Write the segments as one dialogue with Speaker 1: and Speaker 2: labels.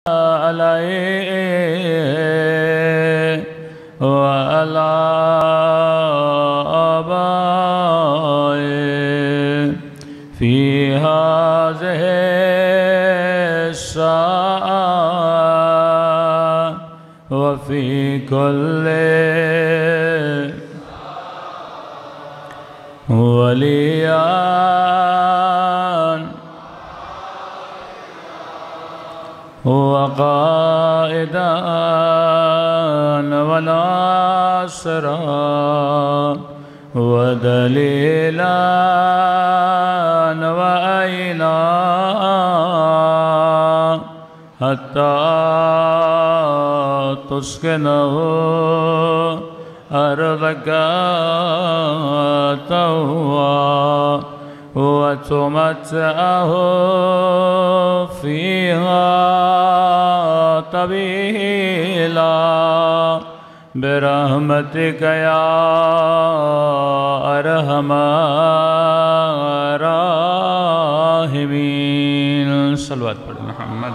Speaker 1: علیہ وعلی آبائه فی هذه الساعة وفی کل ولیان وقائدا وناصرا ودلیلا وعینا حتی تسکنه أرضك طوعا وتمتعه فيها طويلا برحمتك يا أرحم الراحمين. صلوات پڑھیں محمد.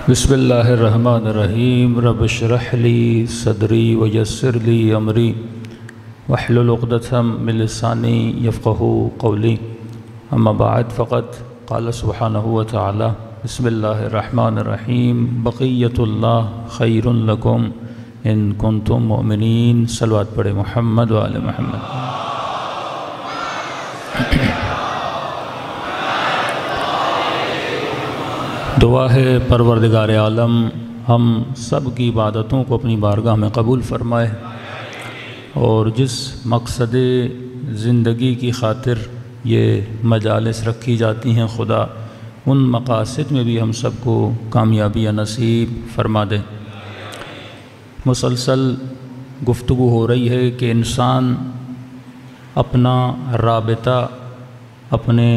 Speaker 1: بسم اللہ الرحمن الرحیم. رب اشرح لی صدری ویسر لی امری واحلل عقدۃ من لسانی یفقہوا قولی. اما بعد فقد قال سبحانہ وتعالی بسم اللہ الرحمن الرحیم بقیۃ اللہ خیر لکم ان کنتم مؤمنین. صلوات پڑھیں محمد وآل محمد. دعا ہے پروردگار عالم ہم سب کی عبادتوں کو اپنی بارگاہ میں قبول فرمائے اور جس مقصد زندگی کی خاطر یہ مجالس رکھی جاتی ہیں خدا ان مقاصد میں بھی ہم سب کو کامیابی نصیب فرما دے. مسلسل گفتگو ہو رہی ہے کہ انسان اپنا رابطہ اپنے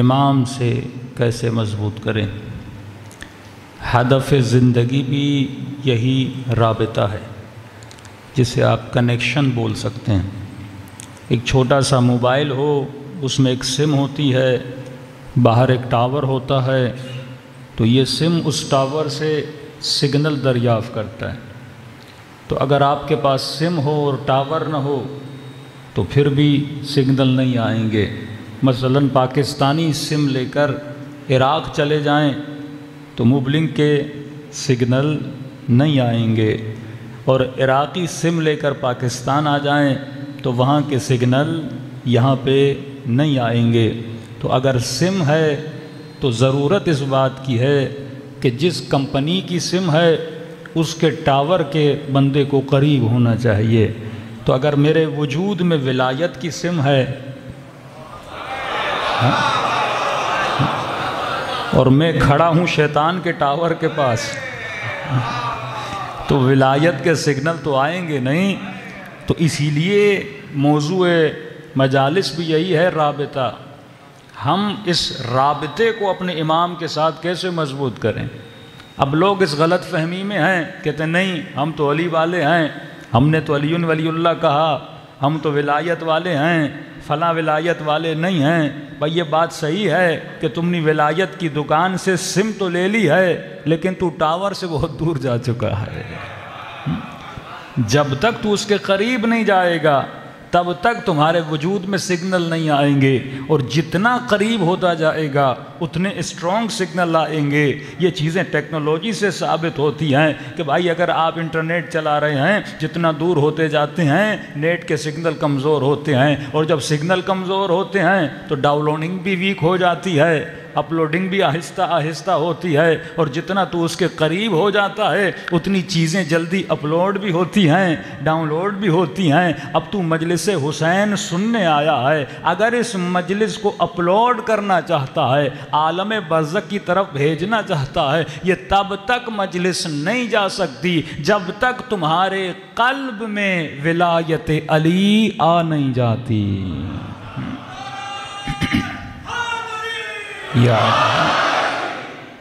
Speaker 1: امام سے کیسے مضبوط کرے. ہدف زندگی بھی یہی رابطہ ہے جسے آپ کنیکشن بول سکتے ہیں. ایک چھوٹا سا موبائل ہو اس میں ایک سم ہوتی ہے, باہر ایک ٹاور ہوتا ہے, تو یہ سم اس ٹاور سے سگنل دریافت کرتا ہے. تو اگر آپ کے پاس سم ہو اور ٹاور نہ ہو تو پھر بھی سگنل نہیں آئیں گے. مثلا پاکستانی سم لے کر عراق چلے جائیں تو موبلنگ کے سگنل نہیں آئیں گے, اور عراقی سم لے کر پاکستان آ جائیں تو وہاں کے سگنل یہاں پہ نہیں آئیں گے. تو اگر سم ہے تو ضرورت اس بات کی ہے کہ جس کمپنی کی سم ہے اس کے ٹاور کے بندے کو قریب ہونا چاہیے. تو اگر میرے وجود میں ولایت کی سم ہے اور میں کھڑا ہوں شیطان کے ٹاور کے پاس تو ولایت کے سگنل تو آئیں گے نہیں. تو اسی لیے موضوع مجالس بھی یہی ہے, رابطہ. ہم اس رابطے کو اپنے امام کے ساتھ کیسے مضبوط کریں. اب لوگ اس غلط فہمی میں ہیں, کہتے ہیں نہیں ہم تو علی والے ہیں, ہم نے تو علی ولی اللہ کہا, ہم تو ولایت والے ہیں, فلاں ولایت والے نہیں ہیں. بھائی یہ بات صحیح ہے کہ تم نے ولایت کی دکان سے سم تو لے لی ہے لیکن تو ٹاور سے بہت دور جا چکا ہے. جب تک تو اس کے قریب نہیں جائے گا تب تک تمہارے وجود میں سگنل نہیں آئیں گے, اور جتنا قریب ہوتا جائے گا اتنے اسٹرانگ سگنل آئیں گے. یہ چیزیں ٹیکنالوجی سے ثابت ہوتی ہیں کہ بھائی اگر آپ انٹرنیٹ چلا رہے ہیں جتنا دور ہوتے جاتے ہیں نیٹ کے سگنل کمزور ہوتے ہیں, اور جب سگنل کمزور ہوتے ہیں تو ڈاؤن لوڈنگ بھی ویک ہو جاتی ہے, اپلوڈنگ بھی آہستہ آہستہ ہوتی ہے, اور جتنا تو اس کے قریب ہو جاتا ہے اتنی چیزیں جلدی اپلوڈ بھی ہوتی ہیں, ڈاؤن لوڈ بھی ہوتی ہیں. اب تو مجلس حسین سننے آیا ہے, اگر اس مجلس کو اپلوڈ کرنا چاہتا ہے, عالم برزخ کی طرف بھیجنا چاہتا ہے, یہ تب تک مجلس نہیں جا سکتی جب تک تمہارے قلب میں ولایت علی آ نہیں جاتی.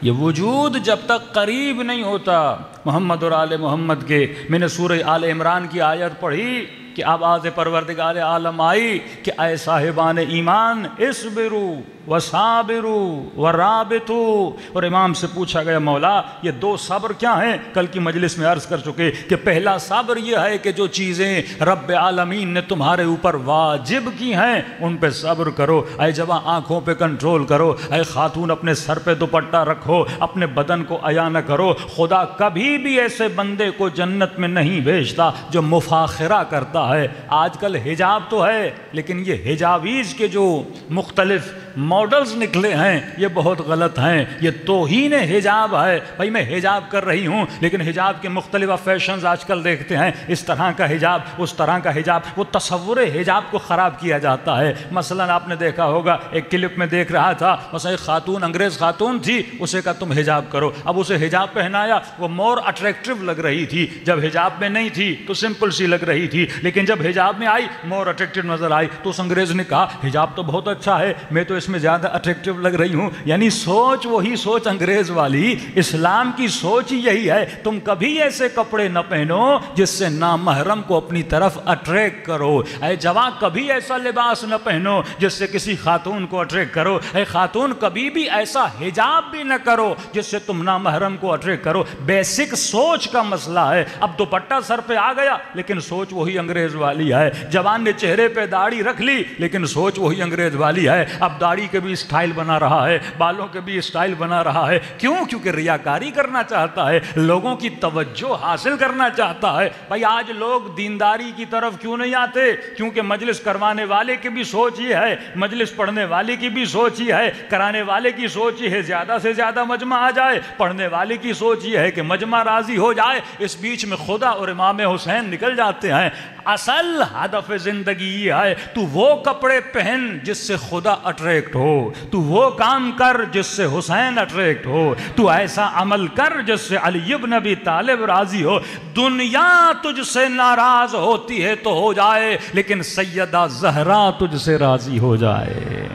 Speaker 1: یہ وجود جب تک قریب نہیں ہوتا محمد اور آل محمد کے. میں نے سورہ آل عمران کی آیت پڑھی کہ آواز پروردگار عالم آئی کہ اے صاحبان ایمان اصبروا وصابروا ورابطوا۔ اور امام سے پوچھا گیا مولا یہ دو صبر کیا ہیں؟ کل کی مجلس میں عرض کر چکے کہ پہلا صبر یہ ہے کہ جو چیزیں رب عالمین نے تمہارے اوپر واجب کی ہیں ان پہ صبر کرو۔ اے جوان آنکھوں پہ کنٹرول کرو، اے خاتون اپنے سر پہ دوپٹہ رکھو، اپنے بدن کو عیاں نہ کرو۔ خدا کبھی بھی ایسے بندے کو جنت میں نہیں بھیجتا جو مفاخرہ کرتا ہے۔ آج کل حجاب تو ہے لیکن یہ حجابیز کے جو مختلف ماڈلز نکلے ہیں یہ بہت غلط ہیں، یہ توہین حجاب ہے۔ بھائی میں حجاب کر رہی ہوں لیکن حجاب کے مختلف فیشنز آج کل دیکھتے ہیں، اس طرح کا حجاب، اس طرح کا حجاب، وہ تصور حجاب کو خراب کیا جاتا ہے۔ مثلا آپ نے دیکھا ہوگا ایک کلپ میں دیکھ رہا تھا، مثلا ایک خاتون انگریز خاتون تھی، اسے کہا تم حجاب کرو، اب اسے حجاب پہنایا، وہ مور اٹریکٹیو لگ رہی تھی، جب حجاب میں نہیں تھی تو سمپل سی لگ رہی تھی، لیکن جب حجاب میں آئی مور اٹریکٹیو نظر آئی تو اس انگریز نے کہا حجاب تو بہت اچھا ہے، میں تو اس میں زیادہ اٹریکٹیو لگ رہی ہوں۔ یعنی سوچ وہی سوچ انگریز والی، اسلام کی سوچ یہی ہے تم کبھی ایسے کپڑے نہ پہنو جس سے نامحرم کو اپنی طرف اٹریکٹ کرو۔ اے جوان کبھی ایسا لباس نہ پہنو جس سے کسی خاتون کو اٹریکٹ کرو۔ اے خاتون کبھی بھی ایسا حجاب بھی نہ کرو جس سے تم نامحرم کو اٹریکٹ کرو۔ بیسک سوچ کا مسئلہ ہے۔ اب دوپٹہ سر پہ آ گیا لیکن سوچ وہی انگریز والی ہے۔ جوان نے چہرے پہ داڑھی رکھ لی لیکن سوچ وہی انگریز والی ہے۔ اب داڑھی کے بھی اسٹائل بنا رہا ہے، بالوں کے بھی اسٹائل بنا رہا ہے۔ کیوں؟ کیونکہ ریاکاری کرنا چاہتا ہے، لوگوں کی توجہ حاصل کرنا چاہتا ہے۔ بھائی آج لوگ دینداری کی طرف کیوں نہیں آتے؟ کیونکہ مجلس کروانے والے کی بھی سوچ یہ ہے، مجلس پڑھنے والے کی بھی سوچ یہ ہے، کرانے والے کی سوچ یہ ہے زیادہ سے زیادہ مجمع آ جائے، پڑھنے والے کی سوچ یہ ہے کہ مجمع راضی ہو جائے۔ اس بیچ میں خدا اور امام حسین نکل جاتے ہیں۔ اصل ہدف زندگی یہ ہے تو وہ کپڑے پہن جس سے خدا اٹریکٹ ہو، تو وہ کام کر جس سے حسین اٹریکٹ ہو، تو ایسا عمل کر جس سے علی ابن ابی طالب راضی ہو۔ دنیا تجھ سے ناراض ہوتی ہے تو ہو جائے لیکن سیدہ زہرا تجھ سے راضی ہو جائے۔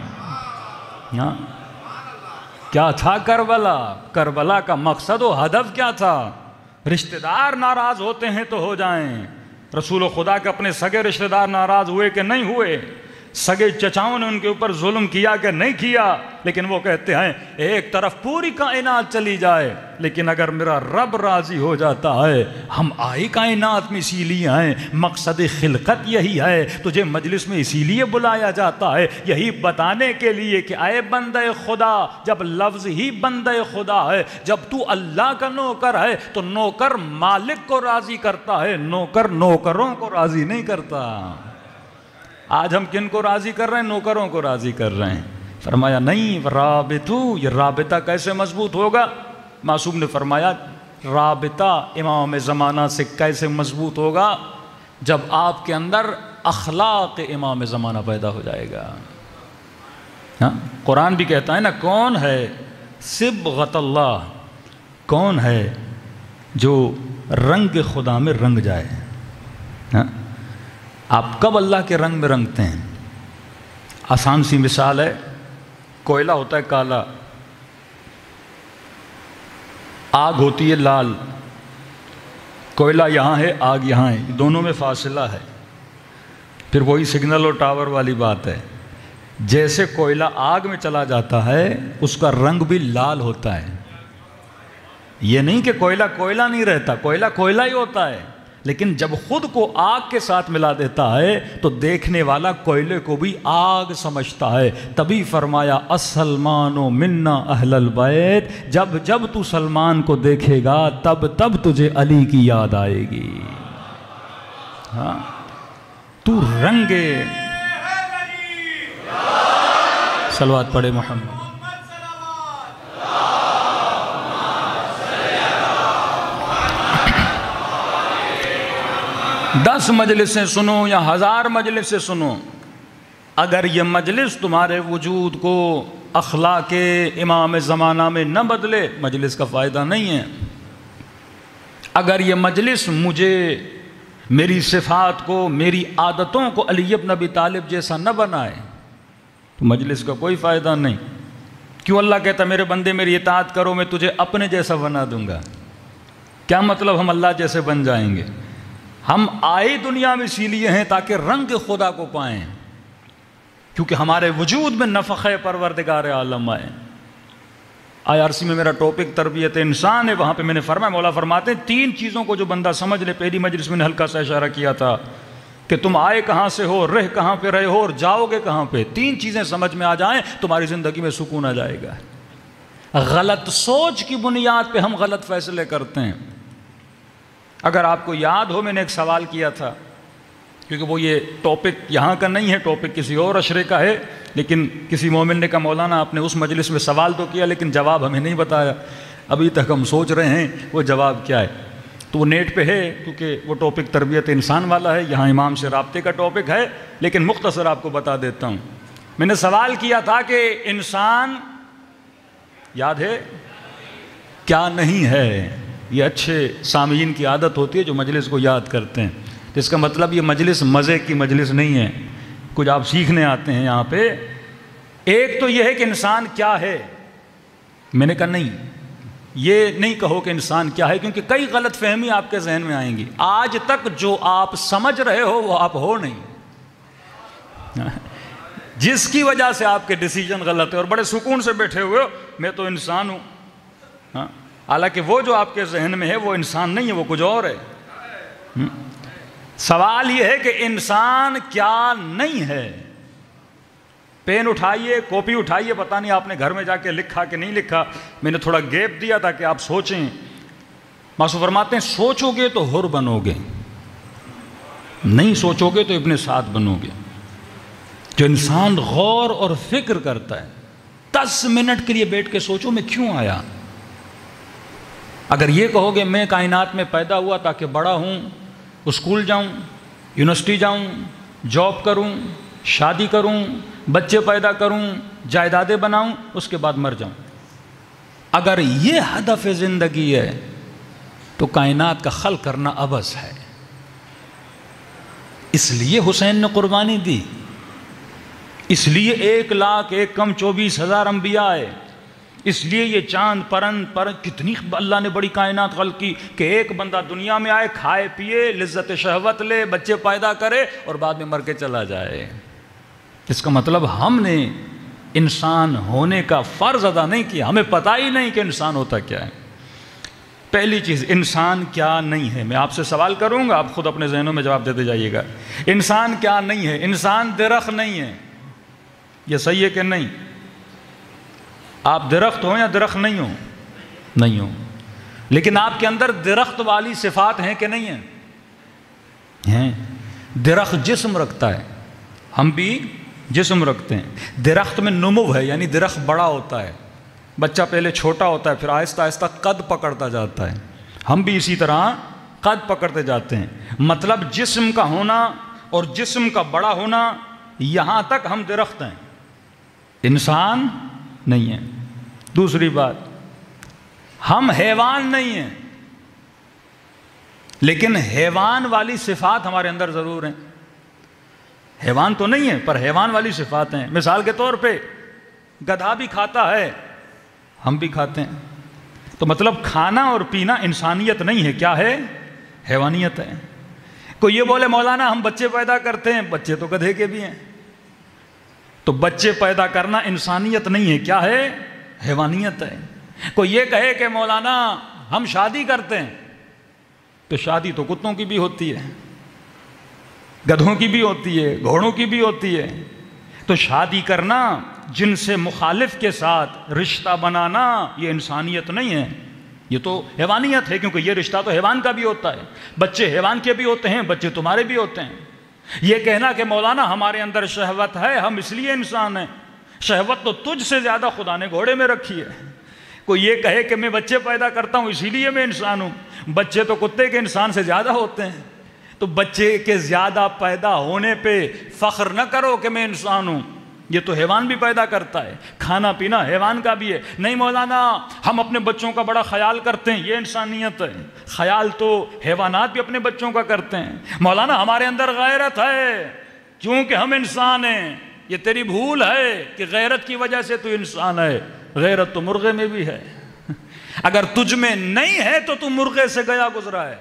Speaker 1: کیا تھا کربلا؟ کربلا کا مقصد و ہدف کیا تھا؟ رشتہ دار ناراض ہوتے ہیں تو ہو جائیں۔ رسول خدا کے اپنے سگے رشتہ دار ناراض ہوئے کہ نہیں ہوئے؟ سگے چچاؤں نے ان کے اوپر ظلم کیا کہ نہیں کیا؟ لیکن وہ کہتے ہیں ایک طرف پوری کائنات چلی جائے لیکن اگر میرا رب راضی ہو جاتا ہے، ہم آئی کائنات میں اسی لیے ہیں، مقصد خلقت یہی ہے، تجھے مجلس میں اسی لیے بلایا جاتا ہے، یہی بتانے کے لیے کہ اے بندہ خدا، جب لفظ ہی بندہ خدا ہے، جب تو اللہ کا نوکر ہے تو نوکر مالک کو راضی کرتا ہے، نوکر نوکروں کو راضی نہیں کرتا۔ آج ہم کن کو راضی کر رہے ہیں؟ نوکروں کو راضی کر رہے ہیں۔ فرمایا نہیں، رابطو، یہ رابطہ کیسے مضبوط ہوگا؟ معصوم نے فرمایا رابطہ امام زمانہ سے کیسے مضبوط ہوگا؟ جب آپ کے اندر اخلاق امام زمانہ پیدا ہو جائے گا۔ قرآن بھی کہتا ہے نا، کون ہے صبغت اللہ، کون ہے جو رنگ خدا میں رنگ جائے؟ آپ کب اللہ کے رنگ میں رنگتے ہیں؟ آسان سی مثال ہے، کوئلہ ہوتا ہے کالا، آگ ہوتی ہے لال، کوئلہ یہاں ہے آگ یہاں ہے، دونوں میں فاصلہ ہے۔ پھر وہی سگنل اور ٹاور والی بات ہے، جیسے کوئلہ آگ میں چلا جاتا ہے اس کا رنگ بھی لال ہوتا ہے۔ یہ نہیں کہ کوئلہ کوئلہ نہیں رہتا، کوئلہ کوئلہ ہی ہوتا ہے، لیکن جب خود کو آگ کے ساتھ ملا دیتا ہے تو دیکھنے والا کوئلے کو بھی آگ سمجھتا ہے۔ تبھی فرمایا السلمان منا اہل البیت، جب جب تو سلمان کو دیکھے گا تب تب تجھے علی کی یاد آئے گی۔ ہاں تو رنگے صلوات پڑھے محمد۔ 10 مجلسیں سنو یا 1000 مجلسیں سنو، اگر یہ مجلس تمہارے وجود کو اخلاق امام زمانہ میں نہ بدلے، مجلس کا فائدہ نہیں ہے۔ اگر یہ مجلس مجھے، میری صفات کو، میری عادتوں کو علی ابن ابی طالب جیسا نہ بنائے تو مجلس کا کوئی فائدہ نہیں۔ کیوں اللہ کہتا میرے بندے میری اطاعت کرو میں تجھے اپنے جیسا بنا دوں گا؟ کیا مطلب ہم اللہ جیسے بن جائیں گے؟ ہم آئے دنیا میں اسی لیے ہیں تاکہ رنگ خدا کو پائیں، کیونکہ ہمارے وجود میں نفخ پروردگار عالم آئے۔ IRC میں میرا ٹاپک تربیت انسان ہے، وہاں پہ میں نے فرمایا، مولا فرماتے ہیں 3 چیزوں کو جو بندہ سمجھ لے، پہلی مجلس میں نے ہلکا سا اشارہ کیا تھا کہ تم آئے کہاں سے ہو، رہ کہاں پہ رہے ہو اور جاؤ گے کہاں پہ، 3 چیزیں سمجھ میں آ جائیں تمہاری زندگی میں سکون آ جائے گا۔ غلط سوچ کی بنیاد پہ ہم غلط فیصلے کرتے ہیں۔ اگر آپ کو یاد ہو، میں نے ایک سوال کیا تھا، کیونکہ وہ یہ ٹاپک یہاں کا نہیں ہے، ٹاپک کسی اور عشرے کا ہے، لیکن کسی مومن نے کہا مولانا آپ نے اس مجلس میں سوال تو کیا لیکن جواب ہمیں نہیں بتایا، ابھی تک ہم سوچ رہے ہیں وہ جواب کیا ہے۔ تو وہ نیٹ پہ ہے، کیونکہ وہ ٹاپک تربیت انسان والا ہے، یہاں امام سے رابطے کا ٹاپک ہے، لیکن مختصر آپ کو بتا دیتا ہوں۔ میں نے سوال کیا تھا کہ انسان یاد ہے کیا نہیں ہے؟ یہ اچھے سامعین کی عادت ہوتی ہے جو مجلس کو یاد کرتے ہیں، اس کا مطلب یہ مجلس مزے کی مجلس نہیں ہے، کچھ آپ سیکھنے آتے ہیں یہاں پہ۔ ایک تو یہ ہے کہ انسان کیا ہے، میں نے کہا نہیں، یہ نہیں کہو کہ انسان کیا ہے، کیونکہ کئی غلط فہمی آپ کے ذہن میں آئیں گی۔ آج تک جو آپ سمجھ رہے ہو وہ آپ ہو نہیں، جس کی وجہ سے آپ کے ڈیسیجن غلط ہے اور بڑے سکون سے بیٹھے ہوئے ہو میں تو انسان ہوں، حالانکہ وہ جو آپ کے ذہن میں ہے وہ انسان نہیں ہے، وہ کچھ اور ہے۔ سوال یہ ہے کہ انسان کیا نہیں ہے؟ پین اٹھائیے، کاپی اٹھائیے، پتہ نہیں آپ نے گھر میں جا کے لکھا کہ نہیں لکھا، میں نے تھوڑا گیپ دیا تھا کہ آپ سوچیں۔ معصوم فرماتے ہیں سوچو گے تو حر بنو گے، نہیں سوچو گے تو ابن سعد بنو گے۔ جو انسان غور اور فکر کرتا ہے، 10 منٹ کے لیے بیٹھ کے سوچو میں کیوں آیا۔ اگر یہ کہو گے میں کائنات میں پیدا ہوا تاکہ بڑا ہوں، اسکول جاؤں، یونیورسٹی جاؤں، جاب کروں، شادی کروں، بچے پیدا کروں، جائیدادیں بناؤں، اس کے بعد مر جاؤں، اگر یہ ہدف زندگی ہے تو کائنات کا خلق کرنا عبث ہے۔ اس لیے حسین نے قربانی دی، اس لیے 1,01,24,000 انبیاء آئے، اس لیے یہ چاند پرند پر کتنی اللہ نے بڑی کائنات خلق کی کہ ایک بندہ دنیا میں آئے، کھائے پیے، لذت شہوت لے، بچے پیدا کرے اور بعد میں مر کے چلا جائے۔ اس کا مطلب ہم نے انسان ہونے کا فرض ادا نہیں کیا، ہمیں پتہ ہی نہیں کہ انسان ہوتا کیا ہے۔ پہلی چیز، انسان کیا نہیں ہے۔ میں آپ سے سوال کروں گا، آپ خود اپنے ذہنوں میں جواب دیتے جائیے گا۔ انسان کیا نہیں ہے؟ انسان درخت نہیں ہے، یہ صحیح ہے کہ نہیں؟ آپ درخت ہوں یا درخت نہیں ہوں؟ نہیں ہوں، لیکن آپ کے اندر درخت والی صفات ہیں کہ نہیں ہیں؟ درخت جسم رکھتا ہے، ہم بھی جسم رکھتے ہیں۔ درخت میں نمو ہے، یعنی درخت بڑا ہوتا ہے، بچہ پہلے چھوٹا ہوتا ہے پھر آہستہ آہستہ قد پکڑتا جاتا ہے، ہم بھی اسی طرح قد پکڑتے جاتے ہیں۔ مطلب جسم کا ہونا اور جسم کا بڑا ہونا، یہاں تک ہم درخت ہیں، انسان نہیں ہیں۔ دوسری بات، ہم حیوان نہیں ہیں، لیکن حیوان والی صفات ہمارے اندر ضرور ہیں۔ حیوان تو نہیں ہے پر حیوان والی صفات ہیں۔ مثال کے طور پہ گدھا بھی کھاتا ہے، ہم بھی کھاتے ہیں، تو مطلب کھانا اور پینا انسانیت نہیں ہے، کیا ہے؟ حیوانیت ہے۔ کوئی یہ بولے مولانا ہم بچے پیدا کرتے ہیں، بچے تو گدھے کے بھی ہیں، تو بچے پیدا کرنا انسانیت نہیں ہے، کیا ہے؟ حیوانیت ہے۔ کوئی یہ کہے کہ مولانا ہم شادی کرتے ہیں، تو شادی تو کتوں کی بھی ہوتی ہے، گدھوں کی بھی ہوتی ہے، گھوڑوں کی بھی ہوتی ہے، تو شادی کرنا، جن سے مخالف کے ساتھ رشتہ بنانا، یہ انسانیت نہیں ہے، یہ تو حیوانیت ہے، کیونکہ یہ رشتہ تو حیوان کا بھی ہوتا ہے۔ بچے حیوان کے بھی ہوتے ہیں، بچے تمہارے بھی ہوتے ہیں۔ یہ کہنا کہ مولانا ہمارے اندر شہوت ہے، ہم اس لیے انسان ہیں، شہوت تو تجھ سے زیادہ خدا نے گھوڑے میں رکھی ہے۔ کوئی یہ کہے کہ میں بچے پیدا کرتا ہوں اسی لیے میں انسان ہوں، بچے تو کتے کے انسان سے زیادہ ہوتے ہیں، تو بچے کے زیادہ پیدا ہونے پہ فخر نہ کرو کہ میں انسان ہوں، یہ تو حیوان بھی پیدا کرتا ہے، کھانا پینا حیوان کا بھی ہے۔ نہیں مولانا ہم اپنے بچوں کا بڑا خیال کرتے ہیں، یہ انسانیت ہے، خیال تو حیوانات بھی اپنے بچوں کا کرتے ہیں۔ مولانا ہمارے اندر غیرت ہے کیونکہ ہم انسان ہیں، یہ تیری بھول ہے کہ غیرت کی وجہ سے تو انسان ہے، غیرت تو مرغے میں بھی ہے، اگر تجھ میں نہیں ہے تو تو مرغے سے گیا گزرا ہے۔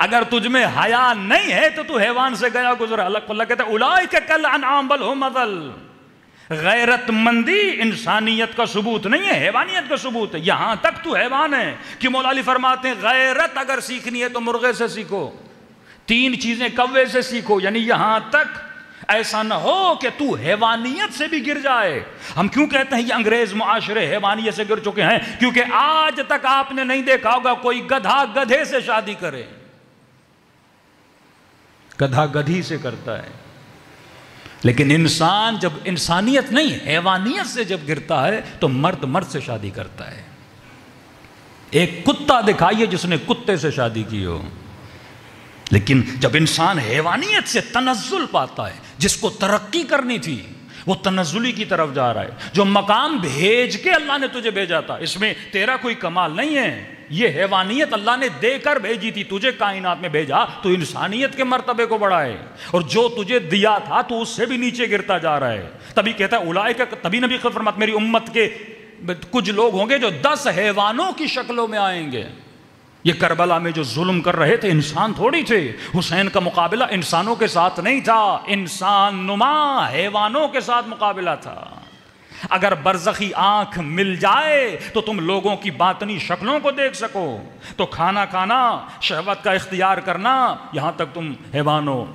Speaker 1: اگر تجھ میں حیا نہیں ہے تو حیوان سے گیا گزرا. اللہ کہتا ہے اولئک کالانعام بل ھم اضل. غیرت مندی انسانیت کا ثبوت نہیں ہے، حیوانیت کا ثبوت ہے. یہاں تک تو حیوان ہے کہ مولا علی فرماتے ہیں غیرت اگر سیکھنی ہے تو مرغے سے سیکھو، 3 چیزیں کوے سے سیکھو. یعنی یہاں تک ایسا نہ ہو کہ تو حیوانیت سے بھی گر جائے. ہم کیوں کہتے ہیں یہ انگریز معاشرے حیوانیت سے گر چکے ہیں؟ کیونکہ آج تک آپ نے نہیں دیکھا ہوگا کوئی گدھا گدھے سے شادی کرے. گدھا گدھی سے کرتا ہے. لیکن انسان جب انسانیت نہیں حیوانیت سے جب گرتا ہے تو مرد مرد سے شادی کرتا ہے. ایک کتا دکھائیے جس نے کتے سے شادی کی ہو. لیکن جب انسان حیوانیت سے تنزل پاتا ہے، جس کو ترقی کرنی تھی وہ تنزلی کی طرف جا رہا ہے. جو مقام بھیج کے اللہ نے تجھے بھیجا تھا اس میں تیرا کوئی کمال نہیں ہے. یہ حیوانیت اللہ نے دے کر بھیجی تھی، تجھے کائنات میں بھیجا تو انسانیت کے مرتبے کو بڑھائے. اور جو تجھے دیا تھا تو اس سے بھی نیچے گرتا جا رہا ہے. تبھی کہتا ہے اولئک، تبھی نبی فرماتے میری امت کے کچھ لوگ ہوں گے جو 10 حیوانوں کی شکلوں میں آئیں گے. یہ کربلا میں جو ظلم کر رہے تھے انسان تھوڑی تھے. حسین کا مقابلہ انسانوں کے ساتھ نہیں تھا، انسان نما حیوانوں کے ساتھ مقابلہ تھا. اگر برزخی آنکھ مل جائے تو تم لوگوں کی باطنی شکلوں کو دیکھ سکو. تو کھانا کھانا، شہوت کا اختیار کرنا، یہاں تک تم حیوانوں.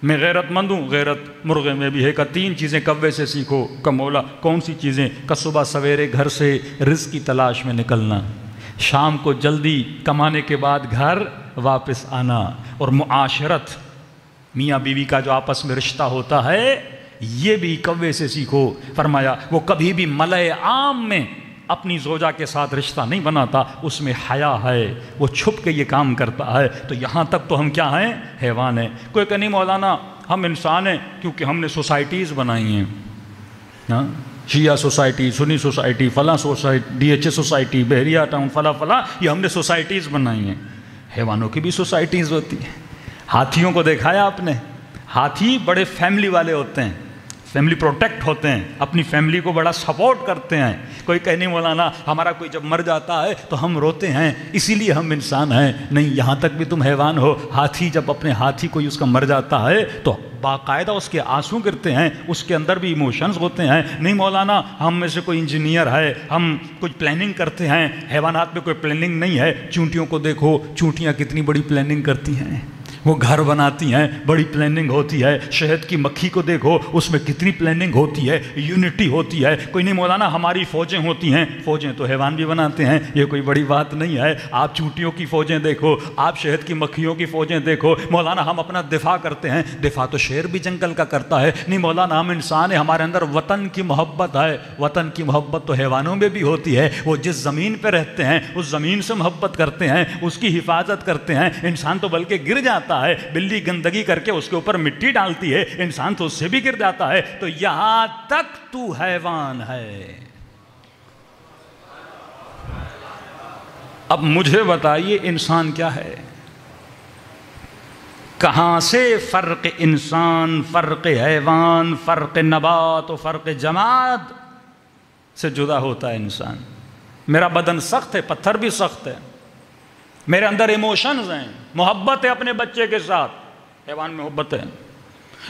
Speaker 1: میں غیرت مند ہوں، غیرت مرغے میں بھی ہے. کہ 3 چیزیں کوے سے سیکھو. کہ مولا کون سی چیزیں؟ کہ صبح سویرے گھر سے رزق کی تلاش میں نکلنا، شام کو جلدی کمانے کے بعد گھر واپس آنا، اور معاشرت میاں بیوی کا جو آپس میں رشتہ ہوتا ہے یہ بھی کوے سے سیکھو. فرمایا وہ کبھی بھی ملئ عام میں اپنی زوجہ کے ساتھ رشتہ نہیں بناتا، اس میں حیا ہے، وہ چھپ کے یہ کام کرتا ہے. تو یہاں تک تو ہم کیا ہیں؟ حیوان ہیں. کوئی کہ نہیں مولانا ہم انسان ہیں کیونکہ ہم نے سوسائٹیز بنائی ہیں. ہاں، شیعہ سوسائٹی، سنی سوسائٹی، فلاں society, D H A society, Bahria town, فلاں یہ ہم نے سوسائٹیز بنائی ہیں. حیوانوں کی بھی سوسائٹیز ہوتی ہیں. ہاتھیوں کو دیکھا ہے آپ نے؟ ہاتھی بڑے فیملی والے ہوتے ہیں، فیملی پروٹیکٹ ہوتے ہیں، اپنی فیملی کو بڑا سپورٹ کرتے ہیں. کوئی کہ نہیں مولانا ہمارا کوئی جب مر جاتا ہے تو ہم روتے ہیں اسی لیے ہم انسان ہیں. نہیں، یہاں تک بھی تم حیوان ہو. ہاتھی جب اپنے ہاتھی کوئی اس کا مر جاتا ہے تو باقاعدہ اس کے آنسو گرتے ہیں، اس کے اندر بھی ایموشنز ہوتے ہیں. نہیں مولانا ہم میں سے کوئی انجینئر ہے، ہم کچھ پلاننگ کرتے ہیں. حیوانات میں کوئی پلاننگ نہیں ہے. چونٹیوں کو دیکھو، چونٹیاں کتنی بڑی پلاننگ کرتی ہیں، وہ گھر بناتی ہیں، بڑی پلاننگ ہوتی ہے. شہد کی مکھی کو دیکھو، اس میں کتنی پلاننگ ہوتی ہے، یونٹی ہوتی ہے. کوئی نہیں مولانا ہماری فوجیں ہوتی ہیں. فوجیں تو حیوان بھی بناتے ہیں، یہ کوئی بڑی بات نہیں ہے. آپ چونٹیوں کی فوجیں دیکھو، آپ شہد کی مکھیوں کی فوجیں دیکھو. مولانا ہم اپنا دفاع کرتے ہیں، دفاع تو شیر بھی جنگل کا کرتا ہے. نہیں مولانا ہم انسان ہیں، ہمارے اندر وطن کی محبت ہے. وطن کی محبت تو حیوانوں میں بھی ہوتی ہے. وہ جس زمین پہ رہتے ہیں اس زمین سے محبت کرتے ہیں، اس کی حفاظت کرتے ہیں. انسان تو بلکہ گر جاتا ہے، بلی گندگی کر کے اس کے اوپر مٹی ڈالتی ہے، انسان تو اس سے بھی گر جاتا ہے. تو یہاں تک تو حیوان ہے. اب مجھے بتائیے انسان کیا ہے؟ کہاں سے فرق انسان، فرق حیوان، فرق نبات و فرق جماد سے جدا ہوتا ہے انسان؟ میرا بدن سخت ہے، پتھر بھی سخت ہے، میرے اندر ایموشنز ہیں، محبت ہے اپنے بچے کے ساتھ. حیوان میں محبت ہے.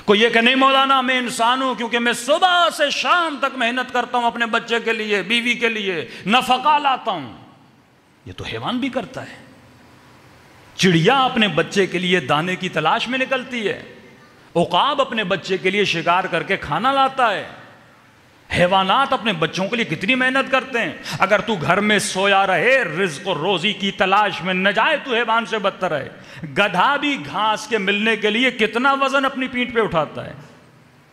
Speaker 1: کوئی یہ کہ نہیں مولانا میں انسان ہوں کیونکہ میں صبح سے شام تک محنت کرتا ہوں اپنے بچے کے لیے، بیوی کے لیے، نفقہ لاتا ہوں. یہ تو حیوان بھی کرتا ہے. چڑیا اپنے بچے کے لیے دانے کی تلاش میں نکلتی ہے، عقاب اپنے بچے کے لیے شکار کر کے کھانا لاتا ہے. حیوانات اپنے بچوں کے لیے کتنی محنت کرتے ہیں. اگر تو گھر میں سویا رہے، رزق و روزی کی تلاش میں نہ جائے تو حیوان سے بدتر ہے. گدھا بھی گھاس کے ملنے کے لیے کتنا وزن اپنی پیٹھ پہ اٹھاتا ہے،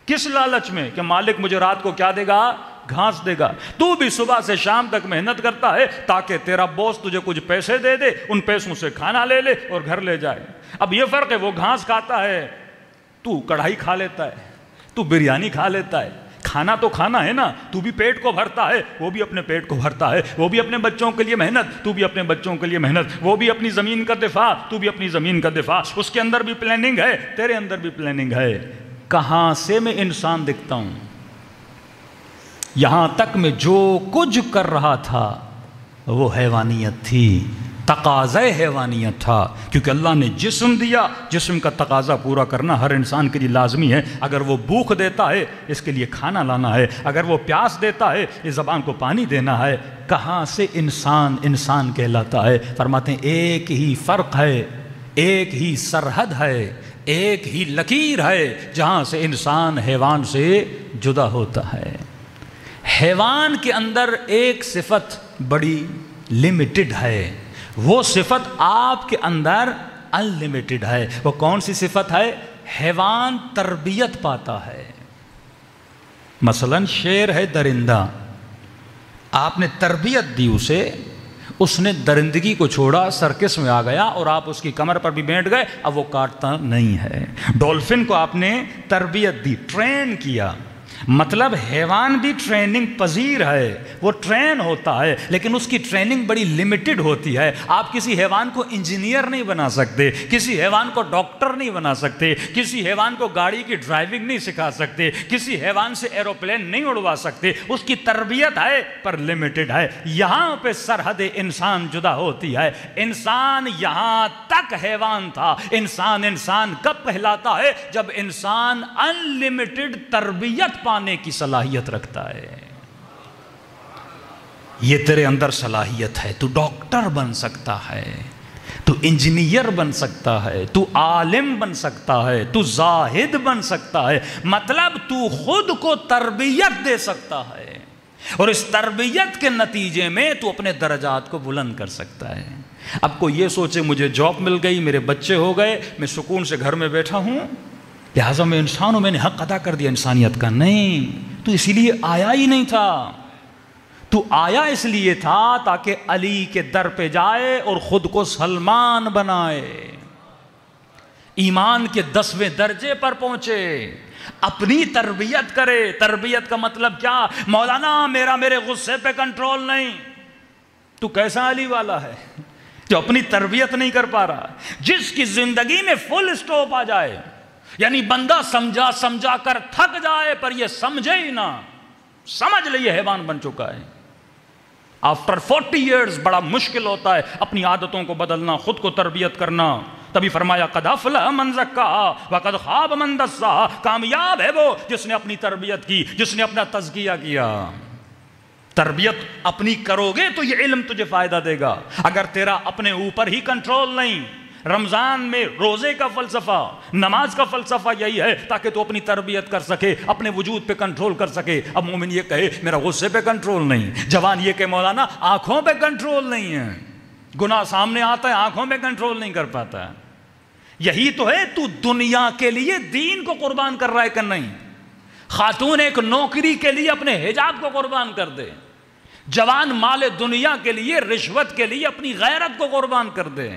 Speaker 1: کس لالچ میں کہ مالک مجھے رات کو کیا دے گا؟ گھاس دے گا. تو بھی صبح سے شام تک محنت کرتا ہے تاکہ تیرا باس تجھے کچھ پیسے دے دے، ان پیسوں سے کھانا لے لے اور گھر لے جائے. اب یہ فرق ہے، وہ گھاس کھاتا ہے، تو کڑھائی کھا لیتا ہے، تو بریانی کھا لیتا ہے. کھانا تو کھانا ہے نا، تو بھی پیٹ کو بھرتا ہے، وہ بھی اپنے پیٹ کو بھرتا ہے. وہ بھی اپنے بچوں کے لیے محنت، تو بھی اپنے بچوں کے لیے محنت. وہ بھی اپنی زمین کا دفاع، تو بھی اپنی زمین کا دفاع. اس کے اندر بھی پلاننگ ہے، تیرے اندر بھی پلاننگ ہے. کہاں سے میں انسان دکھتا ہوں؟ یہاں تک میں جو کچھ کر رہا تھا وہ حیوانیت تھی. تقاضۂ حیوانیت تھا، کیونکہ اللہ نے جسم دیا، جسم کا تقاضا پورا کرنا ہر انسان کے لیے لازمی ہے۔ اگر وہ بھوک دیتا ہے اس کے لیے کھانا لانا ہے، اگر وہ پیاس دیتا ہے اس زبان کو پانی دینا ہے۔ کہاں سے انسان انسان کہلاتا ہے؟ فرماتے ہیں ایک ہی فرق ہے، ایک ہی سرحد ہے، ایک ہی لکیر ہے جہاں سے انسان حیوان سے جدا ہوتا ہے۔ حیوان کے اندر ایک صفت بڑی لمیٹڈ ہے، وہ صفت آپ کے اندر انلمیٹڈ ہے۔ وہ کون سی صفت ہے؟ حیوان تربیت پاتا ہے۔ مثلا شیر ہے درندہ، آپ نے تربیت دی اسے، اس نے درندگی کو چھوڑا، سرکس میں آ گیا اور آپ اس کی کمر پر بھی بیٹھ گئے، اب وہ کاٹتا نہیں ہے۔ ڈولفن کو آپ نے تربیت دی، ٹرین کیا، مطلب حیوان بھی ٹریننگ پذیر ہے، وہ ٹرین ہوتا ہے، لیکن اس کی ٹریننگ بڑی لمیٹڈ ہوتی ہے۔ آپ کسی حیوان کو انجینئر نہیں بنا سکتے، کسی حیوان کو ڈاکٹر نہیں بنا سکتے، کسی حیوان کو گاڑی کی ڈرائیونگ نہیں سکھا سکتے، کسی حیوان سے ایروپلین نہیں اڑوا سکتے۔ اس کی تربیت ہے پر لمیٹڈ ہے۔ یہاں پہ سرحد انسان جدا ہوتی ہے۔ انسان یہاں تک حیوان تھا۔ انسان کب کہلاتا ہے؟ جب انسان انلمیٹڈ تربیت پانے کی صلاحیت رکھتا ہے۔ یہ تیرے اندر صلاحیت ہے، تو ڈاکٹر بن سکتا ہے، تو انجینئر بن سکتا ہے، تو عالم بن سکتا ہے، تو زاہد بن سکتا ہے، مطلب تو خود کو تربیت دے سکتا ہے، اور اس تربیت کے نتیجے میں تو اپنے درجات کو بلند کر سکتا ہے۔ اب کوئی یہ سوچے مجھے جاب مل گئی، میرے بچے ہو گئے، میں سکون سے گھر میں بیٹھا ہوں، لہٰذا میں انسان ہوں، میں نے حق ادا کر دیا انسانیت کا۔ نہیں، تو اسی لیے آیا ہی نہیں تھا۔ تو آیا اس لیے تھا تاکہ علی کے در پہ جائے اور خود کو سلمان بنائے، ایمان کے 10ویں درجے پر پہنچے، اپنی تربیت کرے۔ تربیت کا مطلب کیا؟ مولانا میرے غصے پہ کنٹرول نہیں۔ تو کیسا علی والا ہے جو اپنی تربیت نہیں کر پا رہا؟ جس کی زندگی میں فل اسٹاپ آ جائے، یعنی بندہ سمجھا کر تھک جائے پر یہ سمجھے ہی نہ، سمجھ لئے حیوان بن چکا ہے۔ آفٹر 40 ایئرز بڑا مشکل ہوتا ہے اپنی عادتوں کو بدلنا، خود کو تربیت کرنا۔ تبھی فرمایا قد افلح من زکاہا وقد خاب من دساہا، کامیاب ہے وہ جس نے اپنی تربیت کی، جس نے اپنا تزکیہ کیا۔ تربیت اپنی کرو گے تو یہ علم تجھے فائدہ دے گا۔ اگر تیرا اپنے اوپر ہی کنٹرول نہیں، رمضان میں روزے کا فلسفہ، نماز کا فلسفہ یہی ہے تاکہ تو اپنی تربیت کر سکے، اپنے وجود پہ کنٹرول کر سکے۔ اب مومن یہ کہے میرا غصے پہ کنٹرول نہیں، جوان یہ کہ مولانا آنکھوں پہ کنٹرول نہیں ہے، گناہ سامنے آتا ہے آنکھوں پہ کنٹرول نہیں کر پاتا ہے۔ یہی تو ہے، تو دنیا کے لیے دین کو قربان کر رہا ہے کہ نہیں؟ خاتون ایک نوکری کے لیے اپنے حجاب کو قربان کر دے، جوان مال دنیا کے لیے، رشوت کے لیے اپنی غیرت کو قربان کر دے۔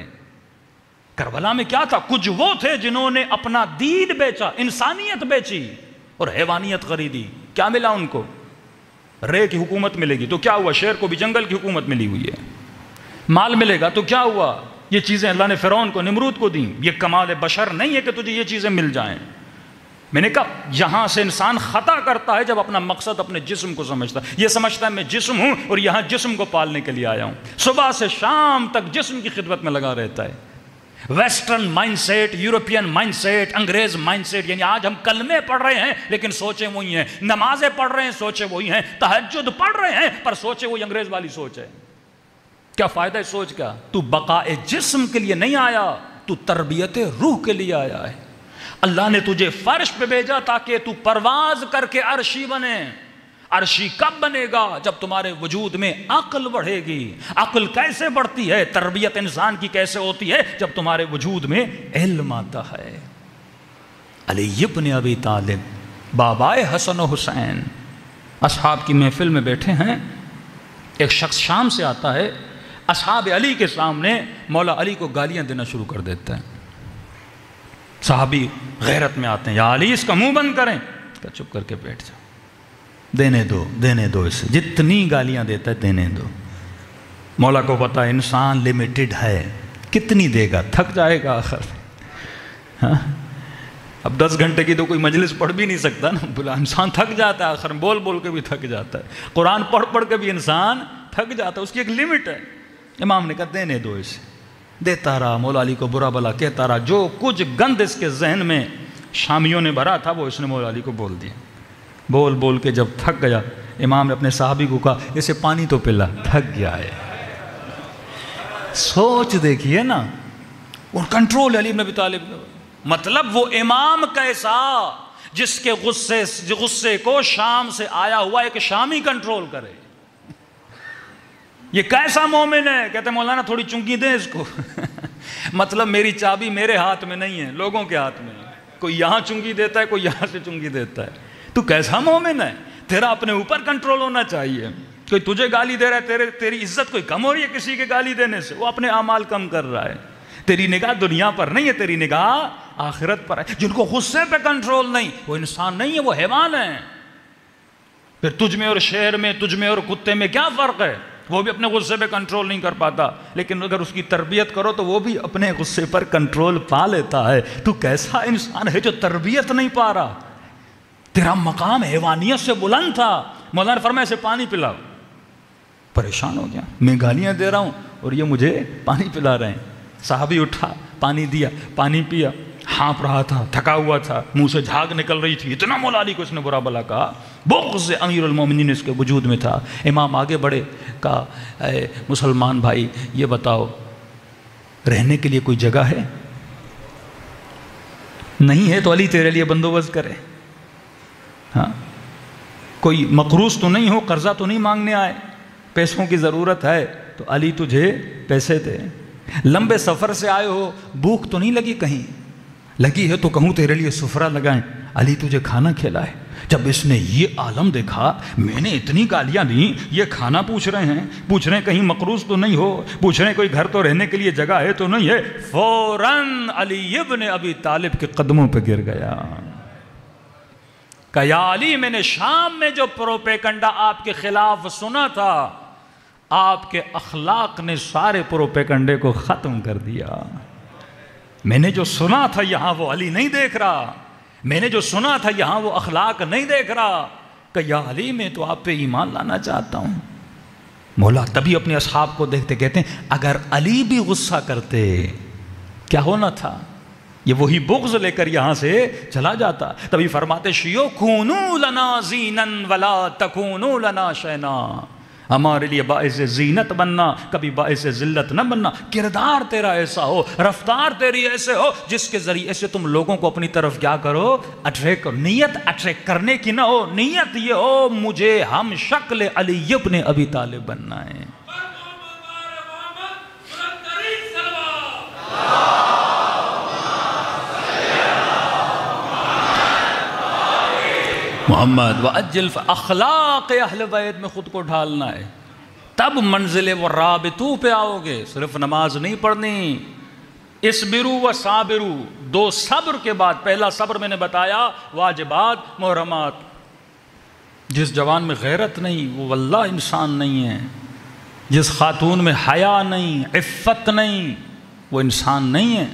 Speaker 1: کربلا میں کیا تھا؟ کچھ وہ تھے جنہوں نے اپنا دین بیچا، انسانیت بیچی اور حیوانیت خریدی۔ کیا ملا ان کو؟ رے کی حکومت ملے گی تو کیا ہوا؟ شیر کو بھی جنگل کی حکومت ملی ہوئی ہے۔ مال ملے گا تو کیا ہوا؟ یہ چیزیں اللہ نے فرعون کو، نمرود کو دیں۔ یہ کمال بشر نہیں ہے کہ تجھے یہ چیزیں مل جائیں۔ میں نے کہا یہاں سے انسان خطا کرتا ہے جب اپنا مقصد اپنے جسم کو سمجھتا ہے۔ یہ سمجھتا ہے میں جسم ہوں اور یہاں جسم کو پالنے کے لیے آیا ہوں، صبح سے شام تک جسم کی خدمت میں لگا رہتا ہے۔ Western mind set, European mind set, انگریز مائنڈ سیٹ، یعنی آج ہم کلمے پڑھ رہے ہیں لیکن سوچیں وہی ہیں، نمازیں پڑھ رہے ہیں سوچیں وہی ہیں، تہجد پڑھ رہے ہیں پر سوچیں وہی انگریز والی سوچ ہے۔ کیا فائدہ ہے سوچ کا؟ تو بقائے جسم کے لیے نہیں آیا، تو تربیت روح کے لیے آیا ہے۔ اللہ نے تجھے فرش پہ بھیجا تاکہ تو پرواز کر کے عرشی بنے۔ عرشی کب بنے گا؟ جب تمہارے وجود میں عقل بڑھے گی۔ عقل کیسے بڑھتی ہے؟ تربیت انسان کی کیسے ہوتی ہے؟ جب تمہارے وجود میں علم آتا ہے۔ علی ابن ابی طالب، بابائے حسن و حسین، اصحاب کی محفل میں بیٹھے ہیں، ایک شخص شام سے آتا ہے، اصحاب علی کے سامنے مولا علی کو گالیاں دینا شروع کر دیتا ہے۔ صحابی غیرت میں آتے ہیں، یا علی اس کا منہ بند کریں۔ کہ چپ کر کے بیٹھ جاؤ، دینے دو اسے، جتنی گالیاں دیتا ہے دینے دو۔ مولا کو پتا انسان لمیٹڈ ہے، کتنی دے گا، تھک جائے گا آخر۔ ہاں اب 10 گھنٹے کی تو کوئی مجلس پڑھ بھی نہیں سکتا نا، بلا انسان تھک جاتا ہے آخر، بول کے بھی تھک جاتا ہے، قرآن پڑھ کے بھی انسان تھک جاتا ہے، اس کی ایک لمٹ ہے۔ امام نے کہا دینے دو اسے. دیتا رہا، مولا علی کو برا بلا کہتا رہا، جو کچھ گند اس کے ذہن میں شامیوں نے بھرا تھا وہ اس نے مولا علی کو بول دیا. بول بول کے جب تھک گیا، امام نے اپنے صحابی کو کہا اسے پانی تو پلا، تھک گیا ہے. سوچ دیکھیے نا، اور کنٹرول علی بن ابی طالب. مطلب وہ امام کیسا جس کے غصے کو شام سے آیا ہوا ایک شامی کنٹرول کرے. یہ کیسا مومن ہے؟ کہتے ہیں مولانا تھوڑی چنگی دیں اس کو. مطلب میری چابی میرے ہاتھ میں نہیں ہے، لوگوں کے ہاتھ میں ہے. کوئی یہاں چنگی دیتا ہے، کوئی یہاں سے چنگی دیتا ہے. تو کیسا مومن ہے؟ تیرا اپنے اوپر کنٹرول ہونا چاہیے. کوئی تجھے گالی دے رہا ہے، تیری عزت کوئی کم ہو رہی ہے کسی کے گالی دینے سے؟ وہ اپنے اعمال کم کر رہا ہے. تیری نگاہ دنیا پر نہیں ہے، تیری نگاہ آخرت پر ہے. جن کو غصے پہ کنٹرول نہیں، وہ انسان نہیں ہے، وہ حیوان ہیں. پھر تجھ میں اور شہر میں، تجھ میں اور کتے میں کیا فرق ہے؟ وہ بھی اپنے غصے پہ کنٹرول نہیں کر پاتا، لیکن اگر اس کی تربیت کرو تو وہ بھی اپنے غصے پر کنٹرول پا لیتا ہے. تو کیسا انسان ہے جو تربیت نہیں پا رہا؟ تیرا مقام حیوانیت سے بلند تھا. مولانا نے فرمایا اسے پانی پلاؤ. پریشان ہو گیا، میں گالیاں دے رہا ہوں اور یہ مجھے پانی پلا رہے ہیں. صحابی اٹھا، پانی دیا، پانی پیا، ہانپ رہا تھا، تھکا ہوا تھا، منہ سے جھاگ نکل رہی تھی. اتنا مولا علی کو اس نے برا بلا کہا، بغض امیر المومنین اس کے وجود میں تھا. امام آگے بڑھے، کہا اے مسلمان بھائی یہ بتاؤ رہنے کے لیے کوئی جگہ ہے؟ نہیں ہے تو علی تیرے لیے بندوبست کرے. ہاں، کوئی مقروض تو نہیں ہو، قرضہ تو نہیں مانگنے آئے، پیسوں کی ضرورت ہے تو علی تجھے پیسے دے. لمبے سفر سے آئے ہو، بھوک تو نہیں لگی؟ کہیں لگی ہے تو کہوں تیرے لیے سفرہ لگائیں، علی تجھے کھانا کھلائے. جب اس نے یہ عالم دیکھا، میں نے اتنی گالیاں دیں، یہ کھانا پوچھ رہے ہیں کہیں مقروض تو نہیں ہو، پوچھ رہے ہیں کوئی گھر تو رہنے کے لیے جگہ ہے تو نہیں ہے. فوراً علی ابن ابی طالب کے قدموں پہ گر گیا. کہ یا علی، میں نے شام میں جو پروپیگنڈا آپ کے خلاف سنا تھا، آپ کے اخلاق نے سارے پروپیگنڈے کو ختم کر دیا. میں نے جو سنا تھا یہاں وہ علی نہیں دیکھ رہا، میں نے جو سنا تھا یہاں وہ اخلاق نہیں دیکھ رہا. کہ یا علی، میں تو آپ پہ ایمان لانا چاہتا ہوں. مولا تبھی اپنے اصحاب کو دیکھتے کہتے ہیں اگر علی بھی غصہ کرتے کیا ہونا تھا؟ یہ وہی بغض لے کر یہاں سے چلا جاتا. تبھی فرماتے شیو کونو لنا زینن ولا تکونو لنا شینا. ہمارے لیے باعث زینت بننا، کبھی باعث ذلت نہ بننا. کردار تیرا ایسا ہو، رفتار تیری ایسے ہو جس کے ذریعے سے تم لوگوں کو اپنی طرف کیا کرو، اٹریکٹ کرو. نیت اٹریکٹ کرنے کی نہ ہو، نیت یہ ہو مجھے ہم شکل علی ابن ابی طالب بننا ہے. محمد وَأَجِّلْ اخلاق اہل بیت میں خود کو ڈھالنا ہے، تب منزل و رابطو پہ آؤ گے. صرف نماز نہیں پڑھنی. اسبرو و صابرو، دو صبر کے بعد، پہلا صبر میں نے بتایا واجبات محرمات. جس جوان میں غیرت نہیں وہ واللہ انسان نہیں ہے. جس خاتون میں حیا نہیں، عفت نہیں، وہ انسان نہیں ہے.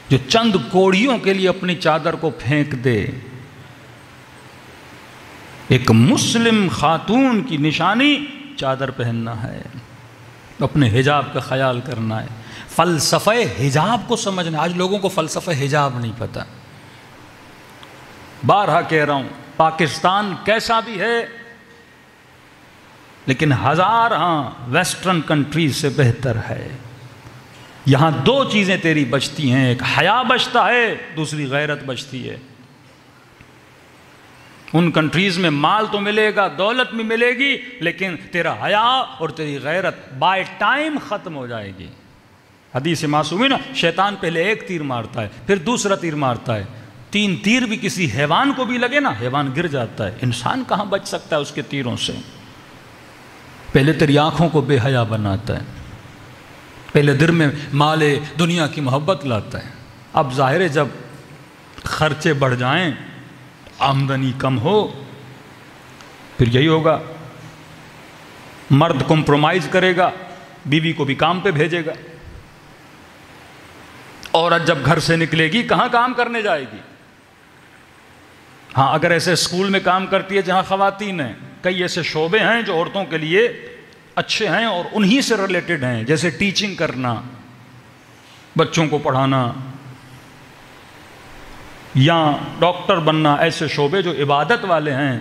Speaker 1: جو چند کوڑیوں کے لیے اپنی چادر کو پھینک دے. ایک مسلم خاتون کی نشانی چادر پہننا ہے، اپنے حجاب کا خیال کرنا ہے، فلسفہ حجاب کو سمجھنا. آج لوگوں کو فلسفہ حجاب نہیں پتہ. بارہا کہہ رہا ہوں پاکستان کیسا بھی ہے لیکن ہزار ویسٹرن کنٹریز سے بہتر ہے. یہاں دو چیزیں تیری بچتی ہیں، ایک حیا بچتا ہے، دوسری غیرت بچتی ہے. ان کنٹریز میں مال تو ملے گا، دولت بھی ملے گی، لیکن تیرا حیا اور تیری غیرت بائی ٹائم ختم ہو جائے گی. حدیث معصومی نا، شیطان پہلے ایک تیر مارتا ہے، پھر دوسرا تیر مارتا ہے. 3 تیر بھی کسی حیوان کو بھی لگے نا، حیوان گر جاتا ہے. انسان کہاں بچ سکتا ہے اس کے تیروں سے؟ پہلے تیری آنکھوں کو بے حیا بناتا ہے، پہلے دل میں مال دنیا کی محبت لاتا ہے. اب ظاہر ہے جب خرچے بڑھ جائیں، آمدنی کم ہو، پھر یہی ہوگا، مرد کمپرومائز کرے گا، بیوی کو بھی کام پہ بھیجے گا. عورت جب گھر سے نکلے گی کہاں کام کرنے جائے گی؟ ہاں اگر ایسے اسکول میں کام کرتی ہے جہاں خواتین ہیں، کئی ایسے شعبے ہیں جو عورتوں کے لیے اچھے ہیں اور انہی سے ریلیٹڈ ہیں، جیسے ٹیچنگ کرنا، بچوں کو پڑھانا، یا ڈاکٹر بننا، ایسے شعبے جو عبادت والے ہیں۔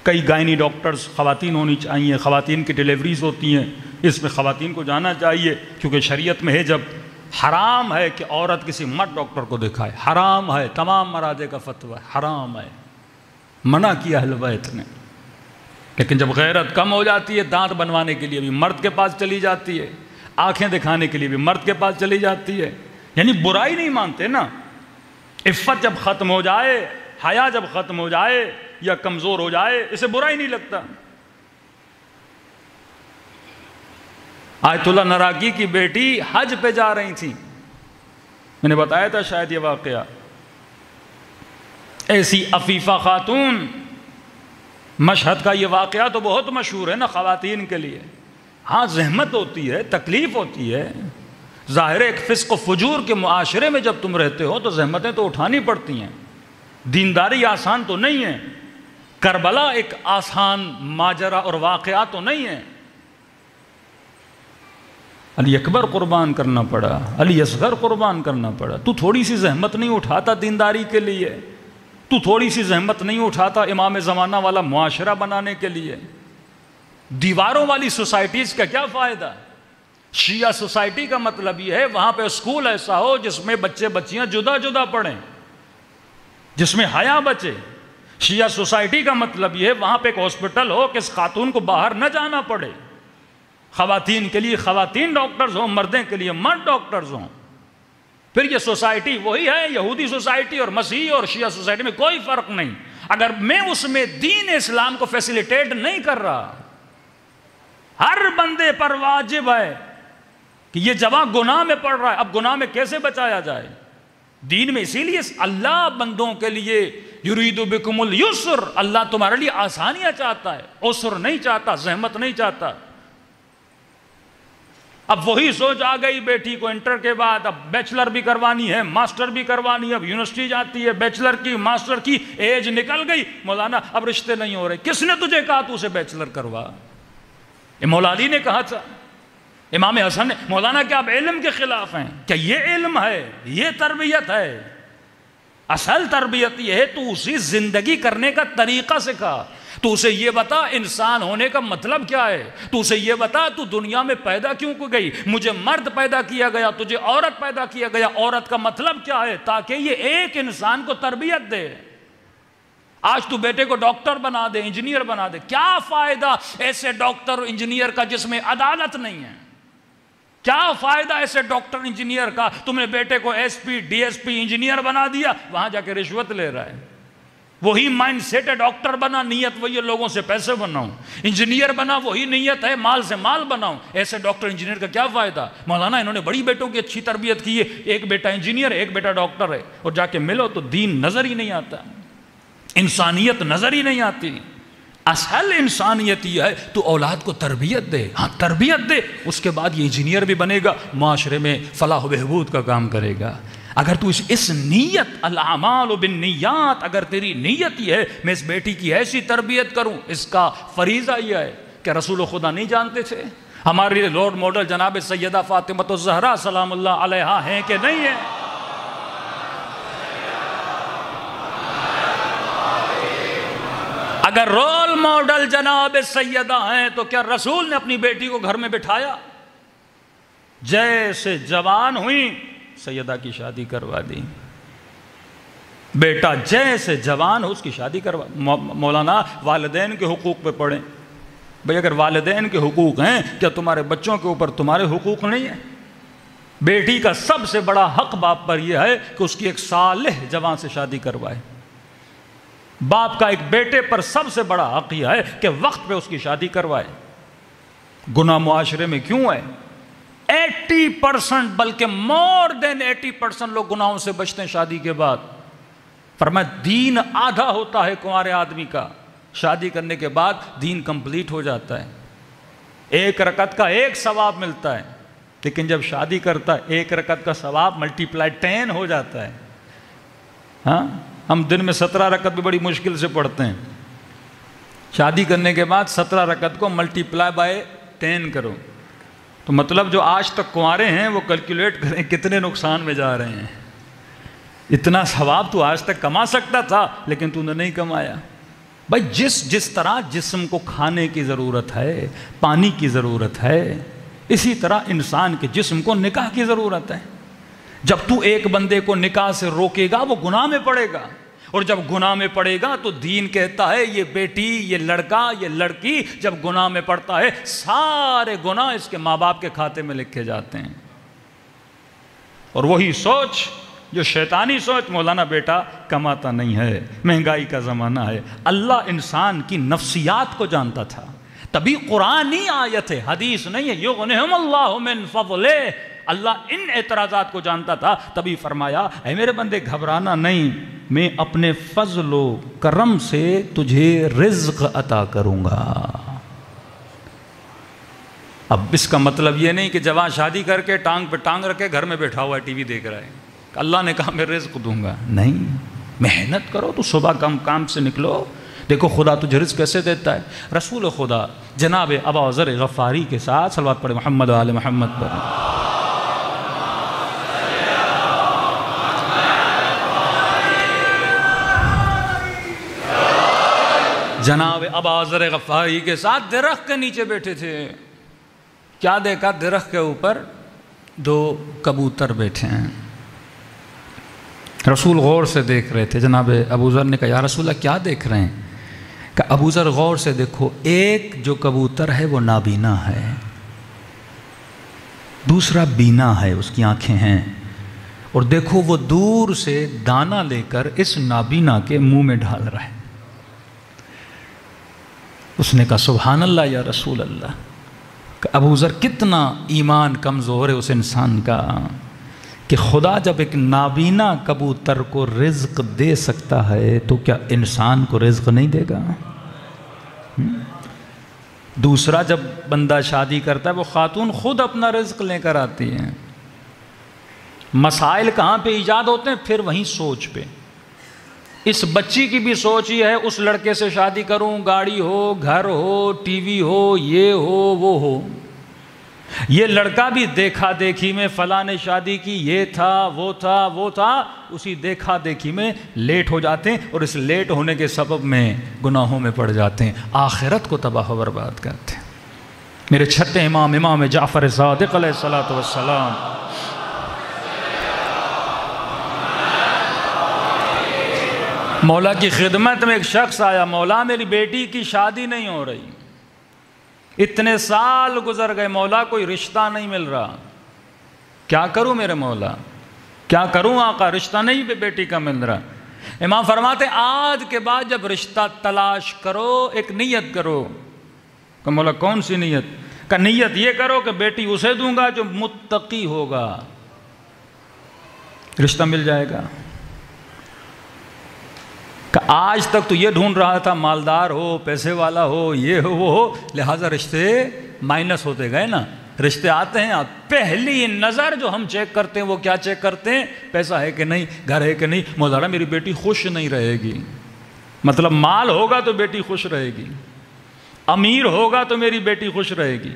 Speaker 1: کئی گائنی ڈاکٹرز خواتین ہونی چاہیے، خواتین کی ڈیلیوریز ہوتی ہیں، اس میں خواتین کو جانا چاہیے، کیونکہ شریعت میں ہے جب حرام ہے کہ عورت کسی مرد ڈاکٹر کو دکھائے، حرام ہے، تمام مراجع کا فتویٰ ہے، حرام ہے، منع کیا اہل بیت نے۔ لیکن جب غیرت کم ہو جاتی ہے، دانت بنوانے کے لیے بھی مرد کے پاس چلی جاتی ہے، آنکھیں دکھانے کے لیے بھی مرد کے پاس چلی جاتی ہے، یعنی برائی نہیں مانتے نا۔ عفت جب ختم ہو جائے، حیا جب ختم ہو جائے یا کمزور ہو جائے، اسے برا ہی نہیں لگتا۔ آیت اللہ نراقی کی بیٹی حج پہ جا رہی تھی، میں نے بتایا تھا شاید یہ واقعہ۔ ایسی عفیفہ خاتون، مشہد کا یہ واقعہ تو بہت مشہور ہے نا خواتین کے لیے۔ ہاں زحمت ہوتی ہے، تکلیف ہوتی ہے، ظاہر ایک فسق و فجور کے معاشرے میں جب تم رہتے ہو تو زحمتیں تو اٹھانی پڑتی ہیں، دینداری آسان تو نہیں ہے، کربلا ایک آسان ماجرا اور واقعہ تو نہیں ہے۔ علی اکبر قربان کرنا پڑا، علی اصغر قربان کرنا پڑا۔ تو تھوڑی سی زحمت نہیں اٹھاتا دینداری کے لیے؟ تو تھوڑی سی زحمت نہیں اٹھاتا امام زمانہ والا معاشرہ بنانے کے لیے؟ دیواروں والی سوسائٹیز کا کیا فائدہ؟ شیعہ سوسائٹی کا مطلب یہ ہے وہاں پہ اسکول ایسا ہو جس میں بچے بچیاں جدا جدا پڑھیں، جس میں حیا بچے۔ شیعہ سوسائٹی کا مطلب یہ ہے وہاں پہ ایک ہاسپٹل ہو کہ اس خاتون کو باہر نہ جانا پڑے، خواتین کے لیے خواتین ڈاکٹرز ہوں، مردیں کے لیے مرد ڈاکٹرز ہوں۔ پھر یہ سوسائٹی وہی ہے، یہودی سوسائٹی اور مسیحی اور شیعہ سوسائٹی میں کوئی فرق نہیں۔ اگر میں اس میں دین اسلام کو فیسیلیٹیٹ نہیں کر رہا، ہر بندے پر واجب ہے کہ یہ جوان گناہ میں پڑ رہا ہے، اب گناہ میں کیسے بچایا جائے؟ دین میں اسی لیے اللہ بندوں کے لیے یرید بکم اليسر، اللہ تمہارے لیے آسانیاں چاہتا ہے، عسر نہیں چاہتا، زحمت نہیں چاہتا۔ اب وہی سوچ آ گئی بیٹی کو انٹر کے بعد، اب بیچلر بھی کروانی ہے، ماسٹر بھی کروانی ہے، اب یونیورسٹی جاتی ہے، بیچلر کی ماسٹر کی ایج نکل گئی، مولانا اب رشتے نہیں ہو رہے۔ کس نے تجھے کہا تو اسے بیچلر کروا؟ یہ مولا علی نے کہا تھا، امام حسن نے۔ مولانا کیا آپ علم کے خلاف ہیں؟ کیا یہ علم ہے؟ یہ تربیت ہے؟ اصل تربیت یہ ہے تو اسی زندگی کرنے کا طریقہ سکھا، تو اسے یہ بتا انسان ہونے کا مطلب کیا ہے، تو اسے یہ بتا تو دنیا میں پیدا کیوں کو گئی، مجھے مرد پیدا کیا گیا، تجھے عورت پیدا کیا گیا، عورت کا مطلب کیا ہے، تاکہ یہ ایک انسان کو تربیت دے۔ آج تو بیٹے کو ڈاکٹر بنا دے، انجینئر بنا دے، کیا فائدہ ایسے ڈاکٹر انجینئر کا جس میں عدالت نہیں ہے؟ کیا فائدہ ایسے ڈاکٹر انجینئر کا؟ تم نے بیٹے کو S P D S P engineer بنا دیا، وہاں جا کے رشوت لے رہا ہے۔ وہی مائنڈ سیٹ ہے، ڈاکٹر بنا نیت وہی ہے لوگوں سے پیسے بناؤں، انجینئر بنا وہی نیت ہے مال سے مال بناؤں۔ ایسے ڈاکٹر انجینئر کا کیا فائدہ؟ مولانا انہوں نے بڑی بیٹوں کی اچھی تربیت کی ہے، ایک بیٹا انجینئر ہے، ایک بیٹا ڈاکٹر ہے، اور جا کے ملو تو دین نظر ہی نہیں آتا، انسانیت نظر ہی نہیں آتی۔ اصل انسانیت یہ ہے تو اولاد کو تربیت دے، ہاں تربیت دے، اس کے بعد یہ انجینئر بھی بنے گا، معاشرے میں فلاح و بہبود کا کام کرے گا۔ اگر تو اس نیت، الاعمال بالنیات، اگر تیری نیت یہ ہے میں اس بیٹی کی ایسی تربیت کروں، اس کا فریضہ یہ ہے کہ رسول خدا نہیں جانتے تھے؟ ہمارے رول ماڈل جناب سیدہ فاطمہ الزہرا سلام اللہ علیہا ہیں کہ نہیں ہیں؟ اگر رول ماڈل جناب سیدہ ہیں تو کیا رسول نے اپنی بیٹی کو گھر میں بٹھایا؟ جیسے جوان ہوئی سیدہ کی شادی کروا دی، بیٹا جیسے جوان ہو اس کی شادی کروا۔ مولانا والدین کے حقوق پہ پڑھیں بھئی، اگر والدین کے حقوق ہیں کیا تمہارے بچوں کے اوپر تمہارے حقوق نہیں ہیں؟ بیٹی کا سب سے بڑا حق باپ پر یہ ہے کہ اس کی ایک صالح جوان سے شادی کروائے۔ باپ کا ایک بیٹے پر سب سے بڑا حق یہ ہے کہ وقت پہ اس کی شادی کروائے۔ گناہ معاشرے میں کیوں ہے؟ 80% بلکہ مور دین 80% لوگ گناہوں سے بچتے ہیں شادی کے بعد۔ فرمایا دین آدھا ہوتا ہے کنوارے آدمی کا، شادی کرنے کے بعد دین کمپلیٹ ہو جاتا ہے، ایک رکعت کا ایک ثواب ملتا ہے، لیکن جب شادی کرتا ہے ایک رکعت کا ثواب ملٹیپلائی 10 ہو جاتا ہے۔ ہاں ہم دن میں 17 رکعت بھی بڑی مشکل سے پڑھتے ہیں، شادی کرنے کے بعد 17 رکعت کو ملٹی پلائی بائی 10 کرو، تو مطلب جو آج تک کنوارے ہیں وہ کیلکولیٹ کریں کتنے نقصان میں جا رہے ہیں۔ اتنا ثواب تو آج تک کما سکتا تھا لیکن تو نے نہیں کمایا۔ بھائی جس طرح جسم کو کھانے کی ضرورت ہے، پانی کی ضرورت ہے، اسی طرح انسان کے جسم کو نکاح کی ضرورت ہے۔ جب تو ایک بندے کو نکاح سے روکے گا وہ گناہ میں پڑے گا، اور جب گناہ میں پڑے گا تو دین کہتا ہے یہ بیٹی، یہ لڑکا، یہ لڑکی جب گناہ میں پڑتا ہے سارے گناہ اس کے ماں باپ کے کھاتے میں لکھے جاتے ہیں۔ اور وہی سوچ جو شیطانی سوچ، مولانا بیٹا کماتا نہیں ہے، مہنگائی کا زمانہ ہے۔ اللہ انسان کی نفسیات کو جانتا تھا، تبھی قرآنی آیت ہے، حدیث نہیں ہے، یغنہم اللہ من فضلہ۔ اللہ ان اعتراضات کو جانتا تھا، تبھی فرمایا اے میرے بندے گھبرانا نہیں، میں اپنے فضل و کرم سے تجھے رزق عطا کروں گا۔ اب اس کا مطلب یہ نہیں کہ جوان شادی کر کے ٹانگ پہ ٹانگ رکھے گھر میں بیٹھا ہوا ہے ٹی وی دیکھ رہا ہے، اللہ نے کہا میں رزق دوں گا، نہیں، محنت کرو تو صبح کام سے نکلو، دیکھو خدا تجھے رزق کیسے دیتا ہے۔ رسول خدا جناب ابا ذر غفاری کے ساتھ صلوات پڑھے محمد و آل محمد پر۔ جناب ابا ذر غفاری کے ساتھ درخت کے نیچے بیٹھے تھے، کیا دیکھا؟ درخت کے اوپر 2 کبوتر بیٹھے ہیں۔ رسول غور سے دیکھ رہے تھے، جناب ابو ذر نے کہا یا رسول اللہ کیا دیکھ رہے ہیں؟ کہ ابو ذر غور سے دیکھو، ایک جو کبوتر ہے وہ نابینا ہے، دوسرا بینا ہے، اس کی آنکھیں ہیں، اور دیکھو وہ دور سے دانہ لے کر اس نابینا کے منہ میں ڈال رہا ہے۔ اس نے کہا سبحان اللہ یا رسول اللہ، کہ ابو ذر کتنا ایمان کمزور ہے اس انسان کا کہ خدا جب ایک نابینا کبوتر کو رزق دے سکتا ہے تو کیا انسان کو رزق نہیں دے گا؟ دوسرا جب بندہ شادی کرتا ہے وہ خاتون خود اپنا رزق لے کر آتی ہے۔ مسائل کہاں پہ ایجاد ہوتے ہیں؟ پھر وہیں سوچ پہ۔ اس بچی کی بھی سوچ یہ ہے اس لڑکے سے شادی کروں، گاڑی ہو، گھر ہو، ٹی وی ہو، یہ ہو وہ ہو۔ یہ لڑکا بھی دیکھا دیکھی میں فلاں نے شادی کی، یہ تھا وہ تھا وہ تھا، اسی دیکھا دیکھی میں لیٹ ہو جاتے ہیں، اور اس لیٹ ہونے کے سبب میں گناہوں میں پڑ جاتے ہیں، آخرت کو تباہ و برباد کرتے ہیں۔ میرے چھٹے امام جعفر صادق علیہ الصلوۃ والسلام، مولا کی خدمت میں ایک شخص آیا، مولا میری بیٹی کی شادی نہیں ہو رہی، اتنے سال گزر گئے مولا کوئی رشتہ نہیں مل رہا، کیا کروں میرے مولا، کیا کروں آقا، رشتہ نہیں بیٹی کا مل رہا۔ امام فرماتے آج کے بعد جب رشتہ تلاش کرو ایک نیت کرو، کہ مولا کون سی نیت؟ کہ نیت یہ کرو کہ بیٹی اسے دوں گا جو متقی ہوگا، رشتہ مل جائے گا۔ کہ آج تک تو یہ ڈھونڈ رہا تھا مالدار ہو، پیسے والا ہو، یہ ہو وہ ہو، لہٰذا رشتے مائنس ہوتے گئے نا، رشتے آتے ہیں، پہلی نظر جو ہم چیک کرتے ہیں وہ کیا چیک کرتے ہیں؟ پیسہ ہے کہ نہیں، گھر ہے کہ نہیں۔ مولانا میری بیٹی خوش نہیں رہے گی، مطلب مال ہوگا تو بیٹی خوش رہے گی، امیر ہوگا تو میری بیٹی خوش رہے گی۔